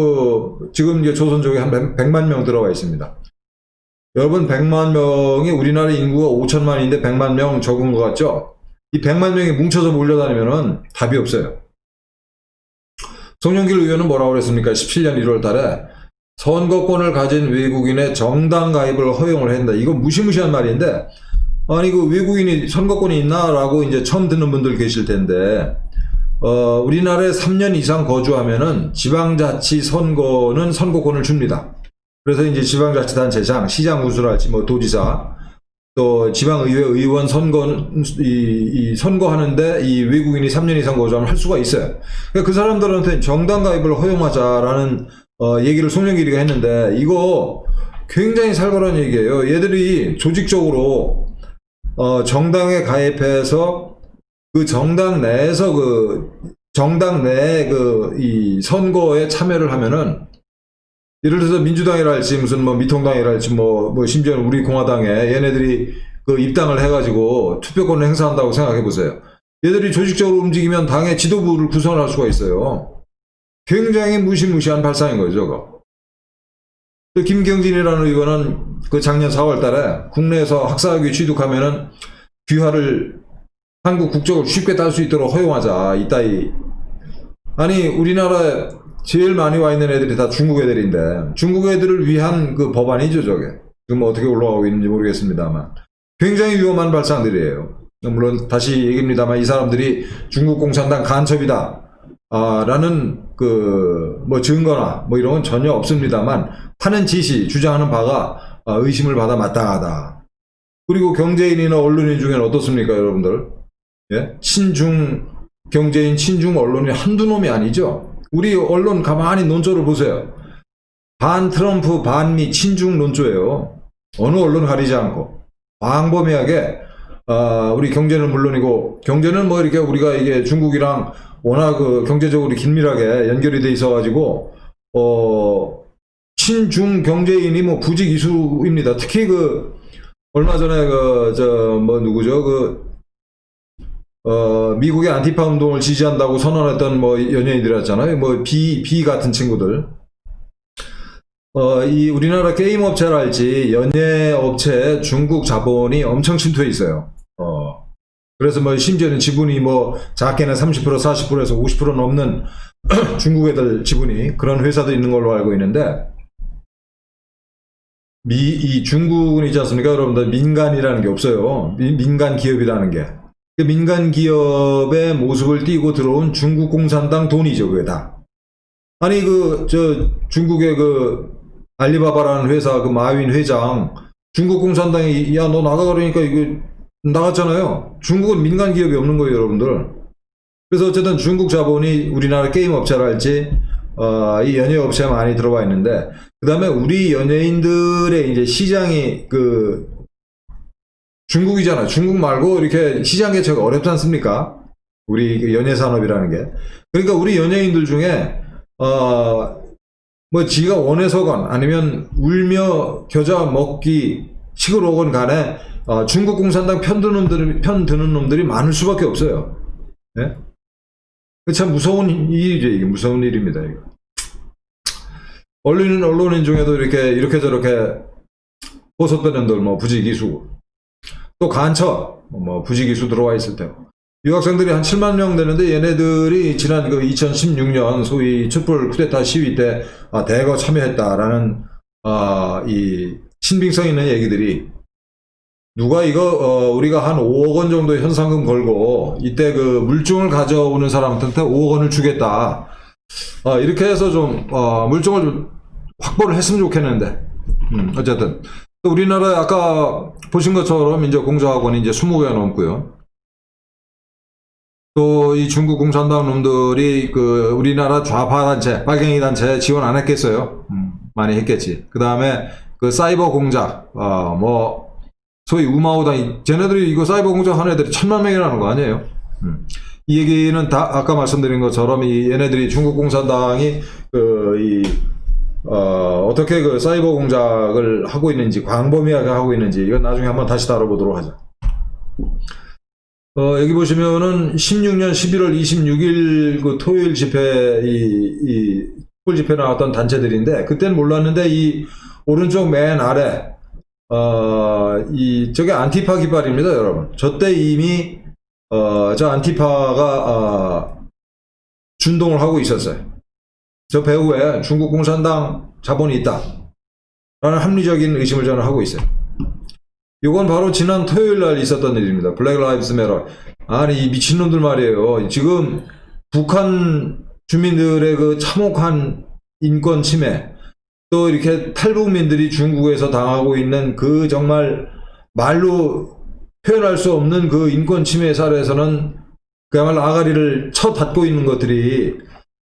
이제 조선족이 한 100만 명 들어가 있습니다. 여러분 100만 명이 우리나라 인구가 5천만인데 100만 명 적은 것 같죠? 이 100만 명이 뭉쳐서 몰려다니면은 답이 없어요. 송영길 의원은 뭐라고 그랬습니까? 17년 1월 달에 선거권을 가진 외국인의 정당 가입을 허용을 한다. 이거 무시무시한 말인데, 아니 그 외국인이 선거권이 있나라고 이제 처음 듣는 분들 계실 텐데, 우리나라에 3년 이상 거주하면은 지방자치 선거는 선거권을 줍니다. 그래서 이제 지방자치단체장, 시장 우수랄지 뭐 도지사, 또 지방의회 의원 선거하는데 이 외국인이 3년 이상 거주하면 할 수가 있어요. 그러니까 그 사람들한테 정당 가입을 허용하자라는 얘기를 송영길이가 했는데, 이거 굉장히 살벌한 얘기예요. 얘들이 조직적으로 정당에 가입해서 그 정당 내에서 정당 내에 이 선거에 참여를 하면은, 예를 들어서 민주당이랄지 무슨 뭐 미통당이랄지 뭐 심지어는 우리 공화당에 얘네들이 입당을 해가지고 투표권을 행사한다고 생각해 보세요. 얘들이 조직적으로 움직이면 당의 지도부를 구성할 수가 있어요. 굉장히 무시무시한 발상인 거죠. 또 김경진이라는 의원은 작년 4월 달에 국내에서 학사학위 취득하면은 귀화를 한국 국적을 쉽게 딸 수 있도록 허용하자, 이따위. 아니 우리나라에 제일 많이 와 있는 애들이 다 중국 애들인데, 중국 애들을 위한 법안이죠, 저게. 지금 어떻게 올라가고 있는지 모르겠습니다만. 굉장히 위험한 발상들이에요. 물론, 다시 얘기입니다만, 이 사람들이 중국 공산당 간첩이다, 라는, 증거나, 이런 건 전혀 없습니다만, 하는 짓이, 주장하는 바가, 의심을 받아 마땅하다. 그리고 경제인이나 언론인 중에는 어떻습니까, 여러분들? 예? 친중 경제인, 친중 언론이 한두 놈이 아니죠? 우리 언론 가만히 논조를 보세요. 반 트럼프, 반미, 친중 논조예요. 어느 언론 가리지 않고. 광범위하게, 우리 경제는 물론이고, 경제는 이렇게 우리가 이게 중국이랑 워낙 경제적으로 긴밀하게 연결이 돼 있어가지고, 친중 경제인이 부지기수입니다. 특히 얼마 전에 누구죠? 미국의 안티파 운동을 지지한다고 선언했던 연예인들이었잖아요. B 같은 친구들. 이 우리나라 게임 업체랄지 연예 업체에 중국 자본이 엄청 침투해 있어요. 그래서 심지어는 지분이 작게는 30%, 40%에서 50% 넘는 중국 애들 지분이, 그런 회사도 있는 걸로 알고 있는데, 이 중국은 있지 않습니까? 여러분들 민간이라는 게 없어요. 민간 기업이라는 게. 민간 기업의 모습을 띠고 들어온 중국 공산당 돈이죠, 그게 다. 아니, 중국의 알리바바라는 회사, 마윈 회장, 중국 공산당이, 야, 너 나가 그러니까 이거 나갔잖아요. 중국은 민간 기업이 없는 거예요, 여러분들. 그래서 어쨌든 중국 자본이 우리나라 게임 업체랄지, 이 연예 업체에 많이 들어와 있는데, 그 다음에 우리 연예인들의 이제 시장이 중국이잖아요. 중국 말고 이렇게 시장 개척이 어렵지 않습니까? 우리 연예 산업이라는 게. 그러니까 우리 연예인들 중에, 뭐 지가 원해서건 아니면 울며 겨자 먹기 식으로건 간에 중국 공산당 편 드는 놈들이 많을 수밖에 없어요. 예? 참 무서운 일이죠. 이게 무서운 일입니다. 이거. 언론인 중에도 이렇게 저렇게 보석된 놈들, 뭐 부지기수, 또 간첩, 뭐 부지기수 들어와 있을 테고. 유학생들이 한 7만 명 되는데 얘네들이 지난 2016년 소위 촛불 쿠데타 시위 때 대거 참여했다라는 이 신빙성 있는 얘기들이, 누가 이거 우리가 한 5억 원 정도 현상금 걸고 이때 물증을 가져오는 사람한테 5억 원을 주겠다, 이렇게 해서 좀 물증을 좀 확보를 했으면 좋겠는데, 어쨌든 또 우리나라에 아까 보신 것처럼 이제 공자학원이 이제 20개가 넘고요. 또 이 중국 공산당 놈들이 우리나라 좌파 단체, 빨갱이 단체에 지원 안 했겠어요? 많이 했겠지. 그 다음에 사이버 공작, 뭐 소위 우마오당, 쟤네들이 이거 사이버 공작 하는 애들이 1000만 명이라는 거 아니에요? 이 얘기는 다 아까 말씀드린 것처럼 이 얘네들이 중국 공산당이 어떻게 사이버 공작을 하고 있는지, 광범위하게 하고 있는지, 이건 나중에 한번 다시 다뤄보도록 하자. 여기 보시면은 16년 11월 26일 토요일 집회, 이 촛불 집회 나왔던 단체들인데, 그때는 몰랐는데 이 오른쪽 맨 아래, 저게 안티파 깃발입니다, 여러분. 저때 이미, 저 안티파가, 준동을 하고 있었어요. 저 배후에 중국 공산당 자본이 있다 라는 합리적인 의심을 저는 하고 있어요. 이건 바로 지난 토요일 날 있었던 일입니다. 블랙 라이브스 매터. 아니, 이 미친놈들 말이에요. 지금 북한 주민들의 참혹한 인권 침해, 또 이렇게 탈북민들이 중국에서 당하고 있는 정말 말로 표현할 수 없는 인권 침해 사례에서는 그야말로 아가리를 쳐닫고 있는 것들이,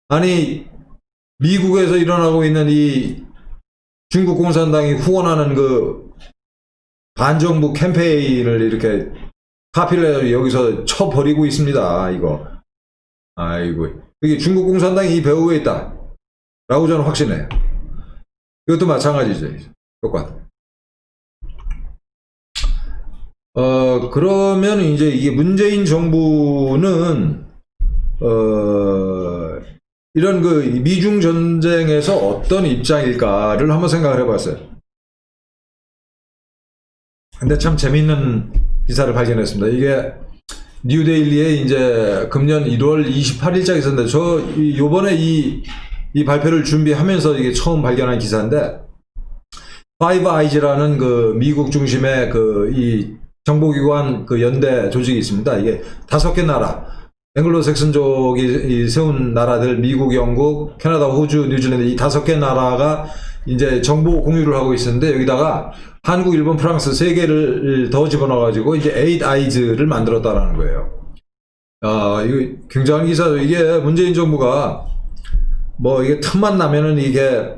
아니, 미국에서 일어나고 있는 이 중국 공산당이 후원하는 반정부 캠페인을 이렇게 카피를 해서 여기서 쳐버리고 있습니다. 이거. 아이고. 여기 중국 공산당이 이 배후에 있다 라고 저는 확신해요. 이것도 마찬가지죠. 똑같아. 그러면 이제 이게 문재인 정부는 이런 미중 전쟁에서 어떤 입장일까를 한번 생각을 해봤어요. 근데 참 재미있는 기사를 발견했습니다. 이게 뉴데일리에 이제 금년 1월 28일자에 있었는데, 요번에 이 발표를 준비하면서 이게 처음 발견한 기사인데, 파이브 아이즈라는 미국 중심의 이 정보기관 연대 조직이 있습니다. 이게 5개 나라, 앵글로색슨족이 세운 나라들, 미국, 영국, 캐나다, 호주, 뉴질랜드, 이 5개 나라가 이제 정보 공유를 하고 있었는데, 여기다가 한국, 일본, 프랑스 3개를 더 집어넣어가지고 이제 8 아이즈를 만들었다라는 거예요. 이거 굉장한 기사죠. 이게 문재인 정부가 뭐 이게 틈만 나면은 이게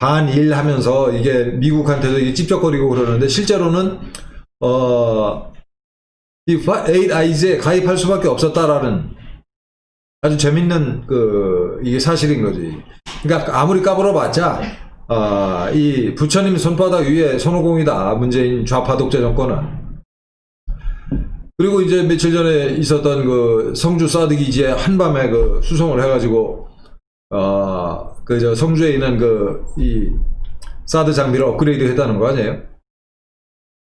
반일 하면서 이게 미국한테도 이게 찝쩍거리고 그러는데, 실제로는 이 8 아이즈에 가입할 수밖에 없었다라는 아주 재밌는 이게 사실인 거지. 그러니까 아무리 까불어봤자 이 부처님 손바닥 위에 손오공이다, 문재인 좌파 독재 정권은. 그리고 이제 며칠 전에 있었던 성주 사드 기지에 한밤에 수송을 해가지고 성주에 있는 이 사드 장비를 업그레이드 했다는 거 아니에요?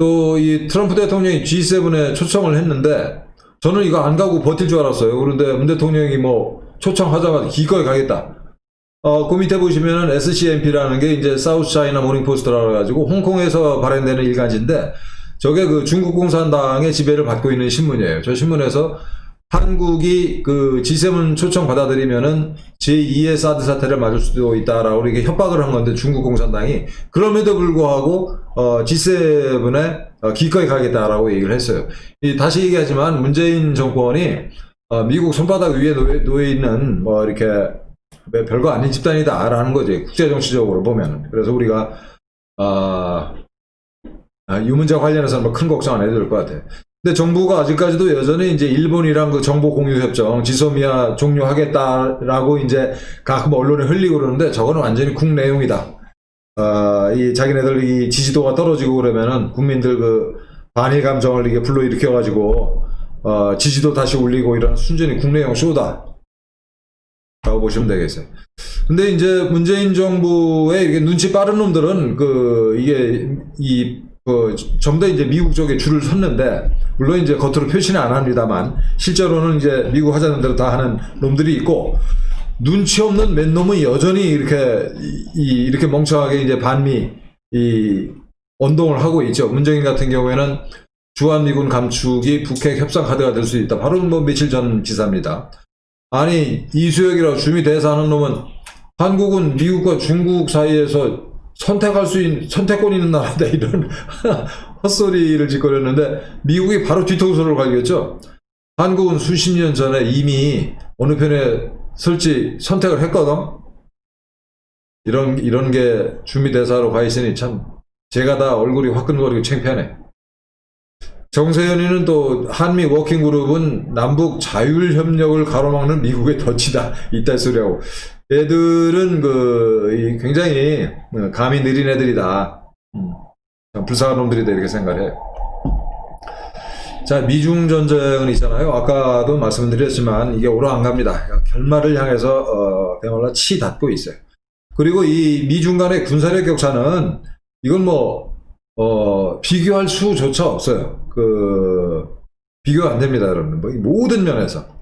또 이 트럼프 대통령이 G7에 초청을 했는데, 저는 이거 안 가고 버틸 줄 알았어요. 그런데 문 대통령이 뭐 초청하자마자 기꺼이 가겠다. 그 밑에 보시면은 SCMP라는 게 이제 사우스 차이나 모닝 포스트라고 해가지고 홍콩에서 발행되는 일간지인데, 저게 중국 공산당의 지배를 받고 있는 신문이에요. 저 신문에서 한국이 G7 초청 받아들이면은 제2의 사드 사태를 맞을 수도 있다라고 이렇게 협박을 한 건데, 중국 공산당이 그럼에도 불구하고 G7에 기꺼이 가겠다라고 얘기를 했어요. 다시 얘기하지만 문재인 정권이 미국 손바닥 위에 놓여 있는 뭐 이렇게 별거 아닌 집단이다라는 거지, 국제정치적으로 보면. 그래서 우리가 이 문제 관련해서는 뭐 큰 걱정 안 해도 될 것 같아요. 근데 정부가 아직까지도 여전히 이제 일본이랑 그 정보 공유 협정 지소미아 종료하겠다라고 이제 가끔 언론에 흘리고 그러는데, 저거는 완전히 국내용이다. 이 자기네들 이 지지도가 떨어지고 그러면은 국민들 그 반일 감정을 이게 불러일으켜 가지고 지지도 다시 올리고 이런 순전히 국내용 쇼다 라고 보시면 되겠어요. 근데 이제 문재인 정부의 이게 눈치 빠른 놈들은 이게 좀 더 이제 미국 쪽에 줄을 섰는데, 물론 이제 겉으로 표시는 안 합니다만 실제로는 이제 미국 하자는 대로 다 하는 놈들이 있고, 눈치 없는 몇 놈은 여전히 이렇게 멍청하게 이제 반미 언동을 하고 있죠. 문재인 같은 경우에는 주한미군 감축이 북핵 협상 카드가 될 수 있다. 바로 뭐 며칠 전 기사입니다. 아니, 이수혁이라고 주미 대사하는 놈은 한국은 미국과 중국 사이에서 선택권 있는 나라다, 이런 헛소리를 짓거렸는데, 미국이 바로 뒤통수를 갈겼죠. 한국은 수십 년 전에 이미 어느 편에 설치 선택을 했거든. 이런 게 주미 대사로 가 있으니 참 제가 다 얼굴이 화끈거리고 창피하네. 정세현이는 또 한미 워킹그룹은 남북 자율협력을 가로막는 미국의 덫이다, 이딴 소리하고. 애들은 굉장히 감이 느린 애들이다. 불쌍한 놈들이다, 이렇게 생각해. 자, 미중 전쟁은 있잖아요. 아까도 말씀드렸지만 이게 오래 안 갑니다. 결말을 향해서 그야말로 치닫고 있어요. 그리고 이 미중 간의 군사력 격차는 이건 비교할 수조차 없어요. 비교가 안 됩니다, 여러분. 모든 면에서.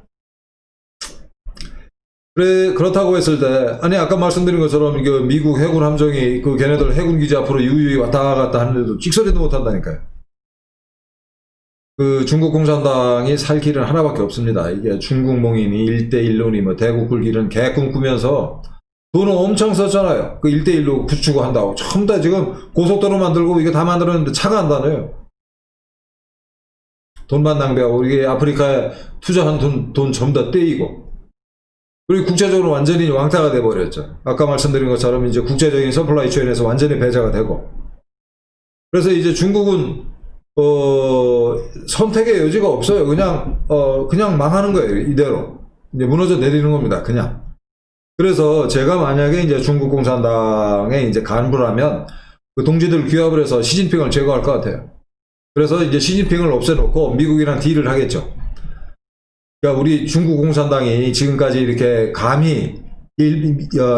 그렇다고 했을 때, 아니, 아까 말씀드린 것처럼 미국 해군 함정이 걔네들 해군 기지 앞으로 유유히 왔다 갔다 하는데도 찍소리도 못 한다니까요. 중국 공산당이 살 길은 하나밖에 없습니다. 이게 중국몽이니 1대1로니 뭐 대국 굴기는 개 꿈꾸면서 돈을 엄청 썼잖아요. 1대1로 구축을 한다고. 전부 다 지금 고속도로 만들고 이게 다 만들었는데 차가 안 다녀요. 돈만 낭비하고, 이게 아프리카에 투자한 돈 전부 다 떼이고. 그리고 국제적으로 완전히 왕따가 돼버렸죠. 아까 말씀드린 것처럼 이제 국제적인 서플라이 체인에서 완전히 배제가 되고. 그래서 이제 중국은 선택의 여지가 없어요. 그냥 망하는 거예요. 이대로 이제 무너져 내리는 겁니다. 그냥. 그래서 제가 만약에 이제 중국 공산당의 이제 간부라면 그 동지들 규합을 해서 시진핑을 제거할 것 같아요. 그래서 이제 시진핑을 없애놓고 미국이랑 딜을 하겠죠. 그러니까 우리 중국 공산당이 지금까지 이렇게 감히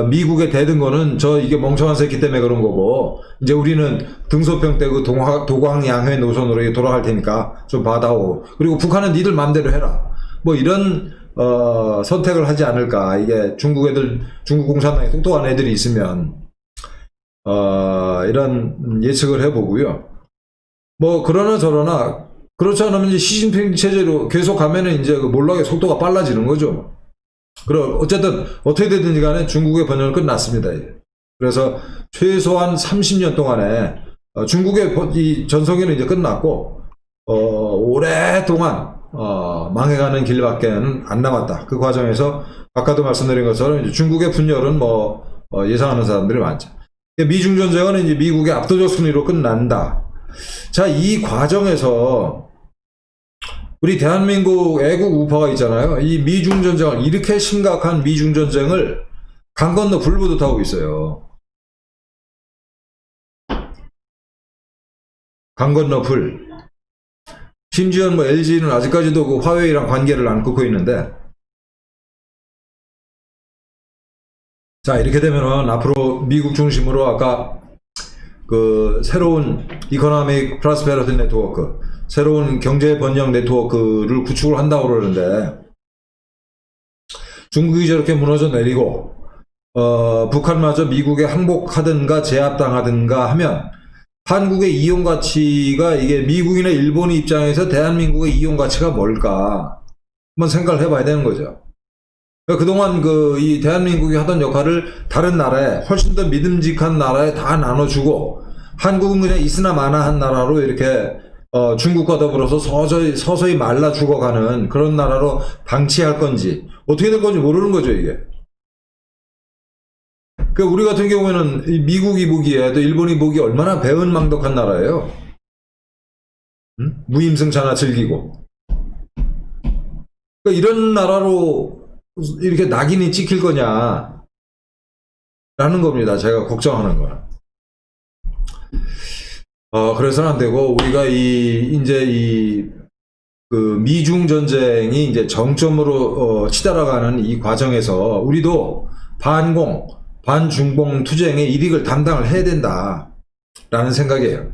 미국에 대든 거는 이게 멍청한 새끼 때문에 그런 거고, 이제 우리는 등소평 때 도광양회 노선으로 돌아갈 테니까 좀 받아오. 그리고 북한은 니들 맘대로 해라. 뭐 이런 선택을 하지 않을까. 이게 중국 공산당에 똑똑한 애들이 있으면 이런 예측을 해보고요. 뭐 그러나 저러나 그렇지 않으면 이제 시진핑 체제로 계속 가면은 이제 몰락의 속도가 빨라지는 거죠. 그럼 어쨌든 어떻게 되든지 간에 중국의 번영은 끝났습니다. 그래서 최소한 30년 동안에 중국의 이 전성기는 이제 끝났고 오랫동안 망해가는 길밖에는 안 남았다. 그 과정에서 아까도 말씀드린 것처럼 이제 중국의 분열은 예상하는 사람들이 많죠. 미중 전쟁은 이제 미국의 압도적 승리로 끝난다. 자, 이 과정에서 우리 대한민국 애국 우파가 있잖아요. 이 미중 전쟁을, 이렇게 심각한 미중 전쟁을 강 건너 불보듯 하고 있어요. 강 건너 불. 심지어 LG는 아직까지도 그 화웨이랑 관계를 안 끊고 있는데, 자, 이렇게 되면은 앞으로 미국 중심으로 아까 새로운 이코노믹 프로스페러티 네트워크, 새로운 경제 번영 네트워크를 구축을 한다고 그러는데, 중국이 저렇게 무너져 내리고 북한마저 미국에 항복하든가 제압당하든가 하면 한국의 이용 가치가, 이게 미국이나 일본의 입장에서 대한민국의 이용 가치가 뭘까 한번 생각을 해봐야 되는 거죠. 그동안 이 대한민국이 하던 역할을 다른 나라에, 훨씬 더 믿음직한 나라에 다 나눠주고, 한국은 그냥 있으나 마나한 나라로 이렇게 중국과 더불어서 서서히 말라 죽어가는 그런 나라로 방치할 건지, 어떻게 될 건지 모르는 거죠, 이게. 그 우리 같은 경우에는 이 미국이 보기에 또 일본이 보기에 얼마나 배은망덕한 나라예요. 응? 무임승차나 즐기고. 그러니까 이런 나라로 이렇게 낙인이 찍힐 거냐 라는 겁니다. 제가 걱정하는 거는. 그래서는 안 되고, 우리가 이제 그 미중 전쟁이 이제 정점으로 치달아가는 이 과정에서 우리도 반공, 반중공 투쟁의 일익을 담당을 해야 된다라는 생각이에요.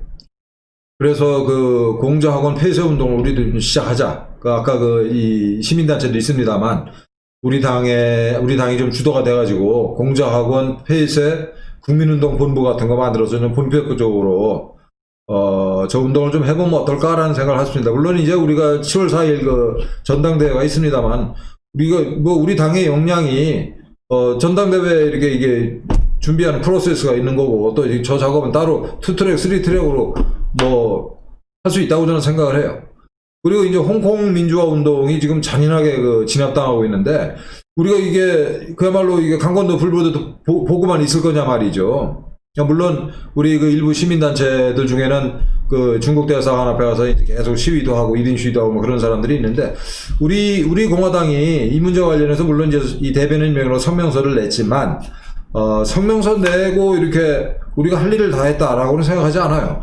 그래서 그 공자학원 폐쇄 운동을 우리도 시작하자. 아까 이 시민단체도 있습니다만, 우리 당이 좀 주도가 돼가지고 공자학원 폐쇄 국민운동 본부 같은 거 만들어서 좀 본격적으로 저 운동을 좀 해보면 어떨까라는 생각을 했습니다. 물론 이제 우리가 10월 4일 그 전당대회가 있습니다만, 우리 당의 역량이 전당대회 이게 준비하는 프로세스가 있는 거고, 또 저 작업은 따로 2트랙, 3트랙으로 뭐 할 수 있다고 저는 생각을 해요. 그리고 이제 홍콩 민주화 운동이 지금 잔인하게 진압당하고 있는데, 우리가 이게 그야말로 이게 강건도 불보듯 보고만 있을 거냐 말이죠. 물론 우리 그 일부 시민단체들 중에는 그 중국 대사관 앞에 가서 계속 시위도 하고 1인 시위도 하고 뭐 그런 사람들이 있는데, 우리 공화당이 이 문제와 관련해서 물론 이제 이 대변인 명의로 성명서를 냈지만, 성명서 내고 이렇게 우리가 할 일을 다 했다라고는 생각하지 않아요.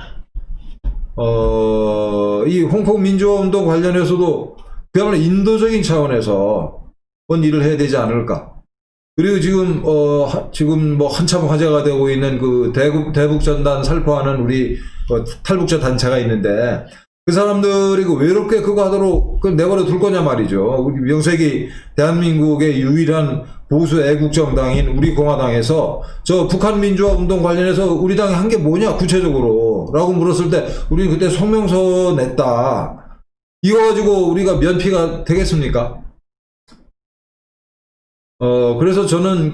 이 홍콩 민주화 운동 관련해서도 그야말로 인도적인 차원에서 뭔 일을 해야 되지 않을까. 그리고 지금 뭐 한참 화제가 되고 있는 그 대북전단 살포하는 우리 탈북자 단체가 있는데, 그 사람들이 외롭게 그거 하도록 내버려 둘 거냐 말이죠. 우리 명색이 대한민국의 유일한 보수 애국 정당인 우리 공화당에서 저 북한 민주화 운동 관련해서 우리 당이 한 게 뭐냐 구체적으로 라고 물었을 때, 우리 그때 성명서 냈다, 이거 가지고 우리가 면피가 되겠습니까? 그래서 저는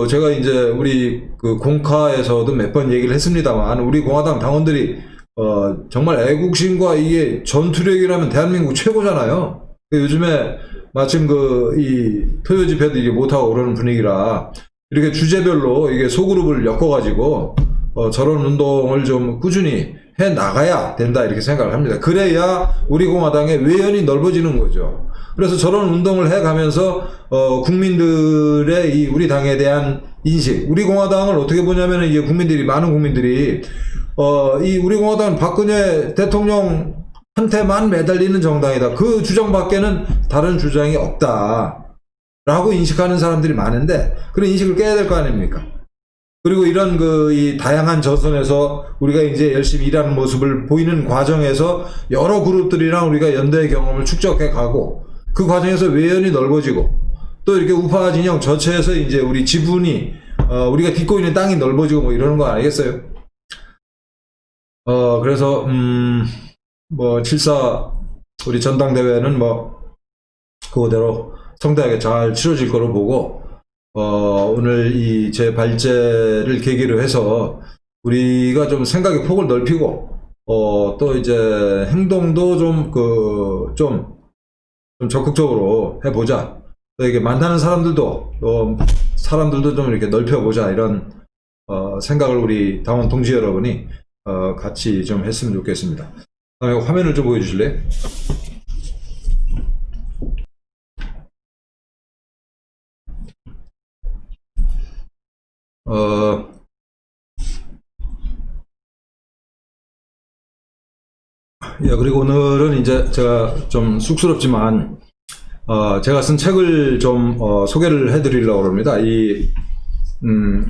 제가 이제 우리 그 공카에서도 몇 번 얘기를 했습니다만, 우리 공화당 당원들이 정말 애국심과 이게 전투력이라면 대한민국 최고잖아요. 요즘에 마침 이 토요 집회도 이게 못하고 그러는 분위기라, 이렇게 주제별로 이게 소그룹을 엮어가지고 저런 운동을 좀 꾸준히 해 나가야 된다, 이렇게 생각을 합니다. 그래야 우리 공화당의 외연이 넓어지는 거죠. 그래서 저런 운동을 해가면서 국민들의 이 우리 당에 대한 인식, 우리 공화당을 어떻게 보냐면, 이게 많은 국민들이 이 우리 공화당은 박근혜 대통령한테만 매달리는 정당이다, 그 주장밖에는 다른 주장이 없다 라고 인식하는 사람들이 많은데, 그런 인식을 깨야 될 거 아닙니까? 그리고 이런 이 다양한 전선에서 우리가 이제 열심히 일하는 모습을 보이는 과정에서 여러 그룹들이랑 우리가 연대 경험을 축적해 가고, 그 과정에서 외연이 넓어지고, 또 이렇게 우파 진영 전체에서 이제 우리 지분이 우리가 딛고 있는 땅이 넓어지고 뭐 이러는 거 아니겠어요? 그래서 뭐 7.4 우리 전당대회는 뭐 그거대로 성대하게 잘 치러질 거로 보고, 오늘 이 제 발제를 계기로 해서 우리가 좀 생각의 폭을 넓히고, 또 이제 행동도 좀 적극적으로 해보자. 또 이게 만나는 사람들도 좀 이렇게 넓혀보자, 이런 생각을 우리 당원 동지 여러분이 같이 좀 했으면 좋겠습니다. 다음에 화면을 좀 보여주실래요? 예, 그리고 오늘은 이제 제가 좀 쑥스럽지만 제가 쓴 책을 좀 소개를 해드리려고 합니다.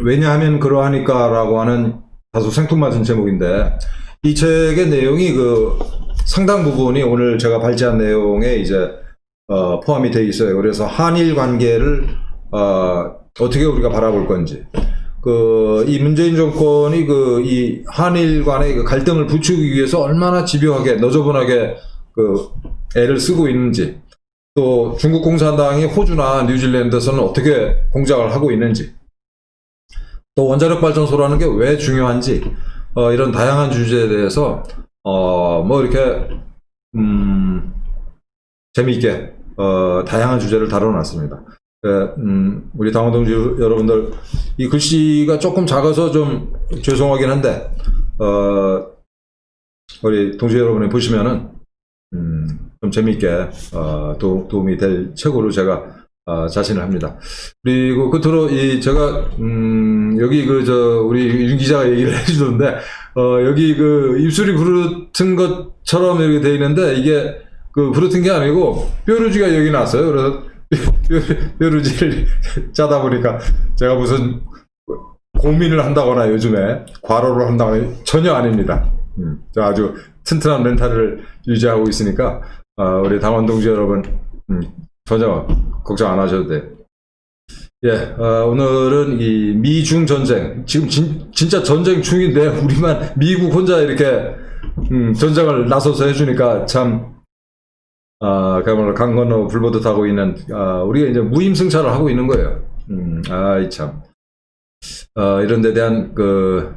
왜냐하면 그러하니까라고 하는 다소 생뚱맞은 제목인데, 이 책의 내용이 상당 부분이 오늘 제가 발제한 내용에 이제 포함이 되어 있어요. 그래서 한일 관계를 어떻게 우리가 바라볼 건지, 이 문재인 정권이 이 한일 간의 갈등을 부추기기 위해서 얼마나 집요하게 너저분하게 애를 쓰고 있는지, 또 중국 공산당이 호주나 뉴질랜드에서는 어떻게 공작을 하고 있는지, 또 원자력 발전소라는 게 왜 중요한지, 이런 다양한 주제에 대해서 뭐 이렇게 재미있게 다양한 주제를 다뤄놨습니다. 우리 당원 동지 여러분들, 이 글씨가 조금 작아서 좀 죄송하긴 한데, 우리 동지 여러분이 보시면은, 좀 재미있게, 도움이 될 책으로 제가, 자신을 합니다. 그리고 끝으로, 제가, 여기 우리 윤 기자가 얘기를 해주던데, 여기 입술이 부르튼 것처럼 이렇게 돼 있는데, 이게 부르튼 게 아니고, 뾰루지가 여기 났어요. 그래서, 뾰루지를 짜다 보니까, 제가 무슨 고민을 한다거나 요즘에 과로를 한다거나 전혀 아닙니다. 제가 아주 튼튼한 멘탈을 유지하고 있으니까, 우리 당원 동지 여러분, 전혀 걱정 안 하셔도 돼요. 예, 오늘은 이 미중 전쟁, 지금 진짜 전쟁 중인데, 우리만 미국 혼자 이렇게, 전쟁을 나서서 해주니까 참, 그야말로 강 건너 불보듯 타고 있는, 우리가 이제 무임승차를 하고 있는 거예요. 참. 이런 데 대한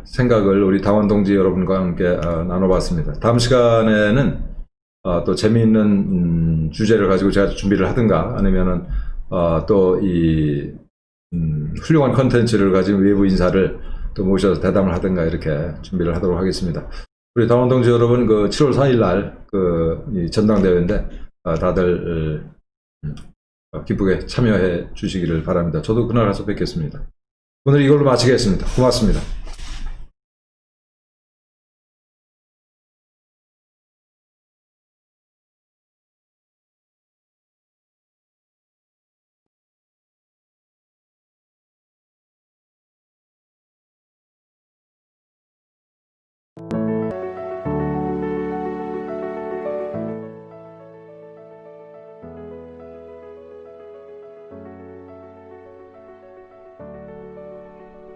생각을 우리 당원 동지 여러분과 함께 나눠봤습니다. 다음 시간에는 또 재미있는 주제를 가지고 제가 준비를 하든가, 아니면은 또 훌륭한 컨텐츠를 가진 외부 인사를 또 모셔서 대담을 하든가 이렇게 준비를 하도록 하겠습니다. 우리 당원 동지 여러분, 7월 4일 날 이 전당대회인데 다들 기쁘게 참여해 주시기를 바랍니다. 저도 그날 가서 뵙겠습니다. 오늘 이걸로 마치겠습니다. 고맙습니다.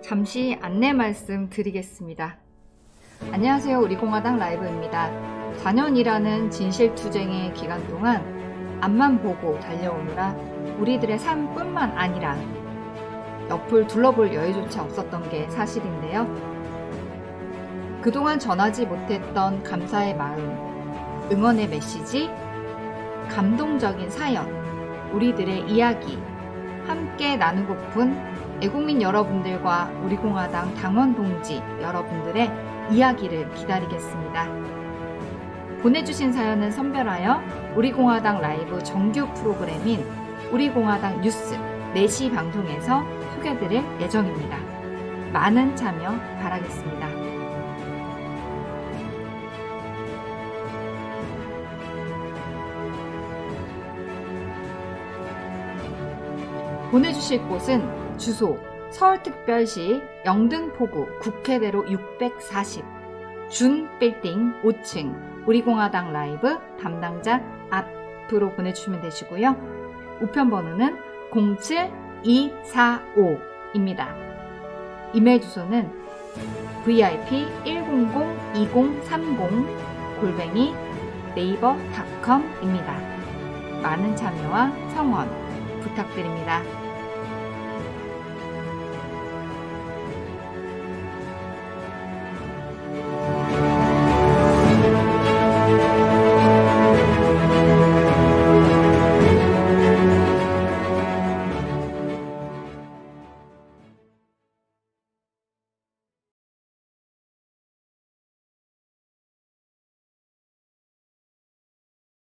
잠시 안내 말씀 드리겠습니다. 안녕하세요. 우리공화당 라이브입니다. 4년이라는 진실투쟁의 기간 동안 앞만 보고 달려오느라 우리들의 삶뿐만 아니라 옆을 둘러볼 여유조차 없었던 게 사실인데요. 그동안 전하지 못했던 감사의 마음, 응원의 메시지, 감동적인 사연, 우리들의 이야기 함께 나누고픈 애국민 여러분들과 우리공화당 당원 동지 여러분들의 이야기를 기다리겠습니다. 보내주신 사연은 선별하여 우리공화당 라이브 정규 프로그램인 우리공화당 뉴스 4시 방송에서 소개드릴 예정입니다. 많은 참여 바라겠습니다. 보내주실 곳은 주소 서울특별시 영등포구 국회대로 640 준빌딩 5층 우리공화당 라이브 담당자 앞으로 보내주시면 되시고요. 우편번호는 07245입니다. 이메일 주소는 vip1002030@naver.com입니다. 많은 참여와 성원 부탁드립니다.